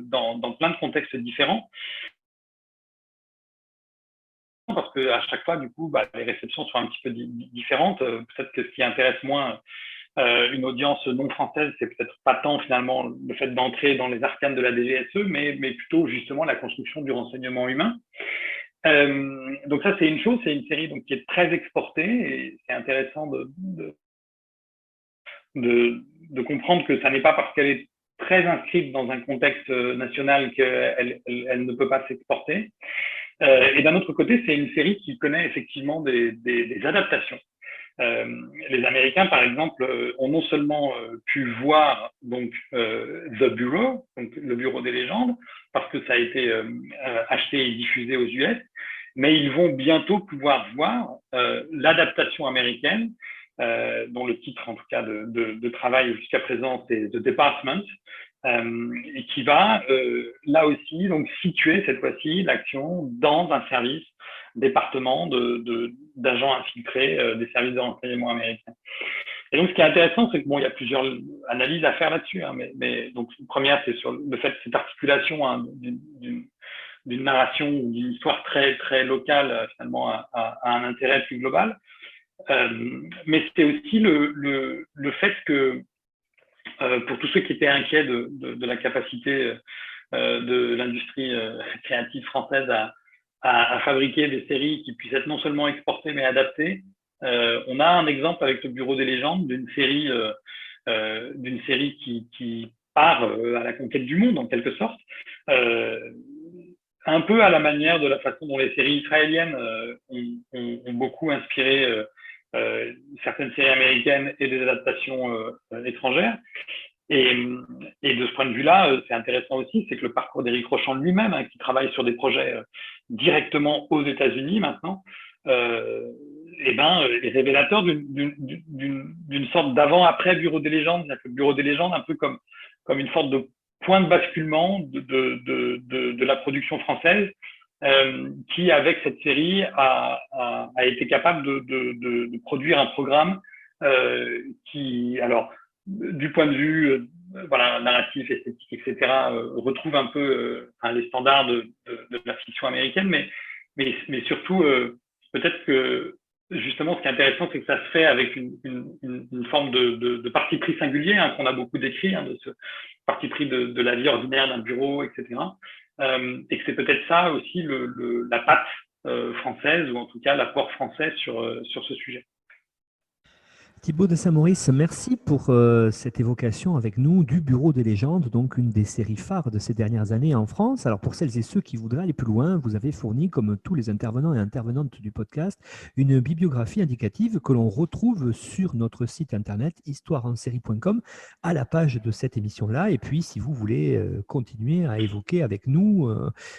C: dans plein de contextes différents. Parce qu'à chaque fois, du coup, les réceptions sont un petit peu différentes. Peut-être que ce qui intéresse moins une audience non française, c'est peut-être pas tant finalement le fait d'entrer dans les arcanes de la DGSE, mais plutôt justement la construction du renseignement humain. Donc ça, c'est une chose, c'est une série donc, qui est très exportée et c'est intéressant de comprendre que ça n'est pas parce qu'elle est très inscrite dans un contexte national qu'elle ne peut pas s'exporter. Et d'un autre côté, c'est une série qui connaît effectivement des adaptations. Les Américains, par exemple, ont non seulement pu voir donc The Bureau, donc le Bureau des légendes, parce que ça a été acheté et diffusé aux US, mais ils vont bientôt pouvoir voir l'adaptation américaine, dont le titre, en tout cas, de travail jusqu'à présent, c'est The Department, et qui va là aussi donc situer cette fois-ci l'action dans un service département d'agents infiltrés des services de renseignement américains. Et donc, ce qui est intéressant, c'est que bon, il y a plusieurs analyses à faire là-dessus, hein, mais donc une première, c'est sur le fait de cette articulation hein, d'une narration ou d'une histoire très très locale finalement à un intérêt plus global. Mais c'est aussi le fait que pour tous ceux qui étaient inquiets de la capacité de l'industrie créative française à fabriquer des séries qui puissent être non seulement exportées mais adaptées, on a un exemple avec le Bureau des légendes d'une série qui part à la conquête du monde en quelque sorte, un peu à la manière de la façon dont les séries israéliennes ont beaucoup inspiré certaines séries américaines et des adaptations étrangères. Et de ce point de vue-là, c'est intéressant aussi, c'est que le parcours d'Éric Rochant lui-même, hein, qui travaille sur des projets directement aux États-Unis maintenant, est révélateur d'une sorte d'avant-après Bureau des légendes. C'est-à-dire que le Bureau des légendes, un peu comme une sorte de point de basculement de la production française, qui, avec cette série, a été capable de produire un programme qui, alors, du point de vue narratif, esthétique, etc., retrouve un peu les standards de la fiction américaine, mais surtout, peut-être que justement, ce qui est intéressant, c'est que ça se fait avec une forme de parti pris singulier, qu'on a beaucoup décrit, de ce parti pris de la vie ordinaire d'un bureau, etc. Et que c'est peut-être ça aussi la patte française, ou en tout cas l'apport français sur ce sujet.
B: Thibaut de Saint-Maurice, merci pour cette évocation avec nous du Bureau des légendes, donc une des séries phares de ces dernières années en France. Alors pour celles et ceux qui voudraient aller plus loin, vous avez fourni, comme tous les intervenants et intervenantes du podcast, une bibliographie indicative que l'on retrouve sur notre site internet histoireensérie.com à la page de cette émission-là. Et puis si vous voulez continuer à évoquer avec nous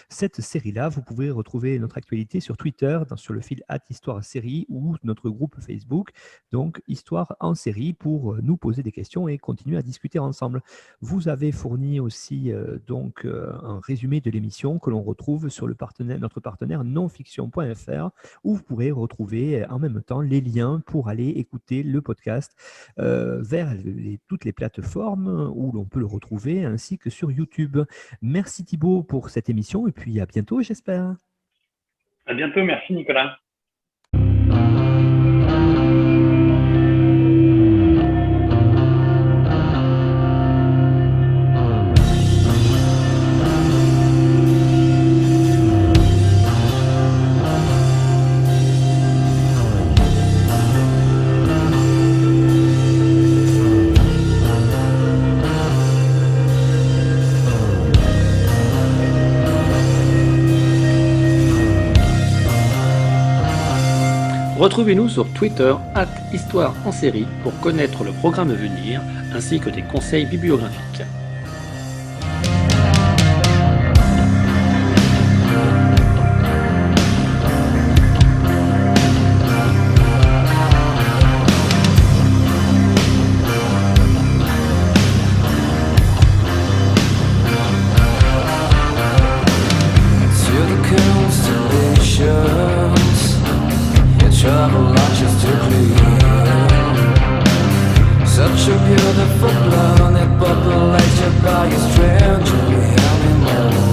B: cette série-là, vous pouvez retrouver notre actualité sur Twitter, sur le fil @histoiresérie ou notre groupe Facebook, donc Histoire en série, pour nous poser des questions et continuer à discuter ensemble. Vous avez fourni aussi un résumé de l'émission que l'on retrouve sur notre partenaire nonfiction.fr, où vous pourrez retrouver en même temps les liens pour aller écouter le podcast vers toutes les plateformes où l'on peut le retrouver, ainsi que sur YouTube. Merci Thibaut pour cette émission et puis à bientôt, j'espère.
C: À bientôt, merci Nicolas.
A: Retrouvez-nous sur Twitter @Histoire en série pour connaître le programme à venir ainsi que des conseils bibliographiques.
D: Trouble launches to clear. Such a beautiful planet populated by a stranger animal.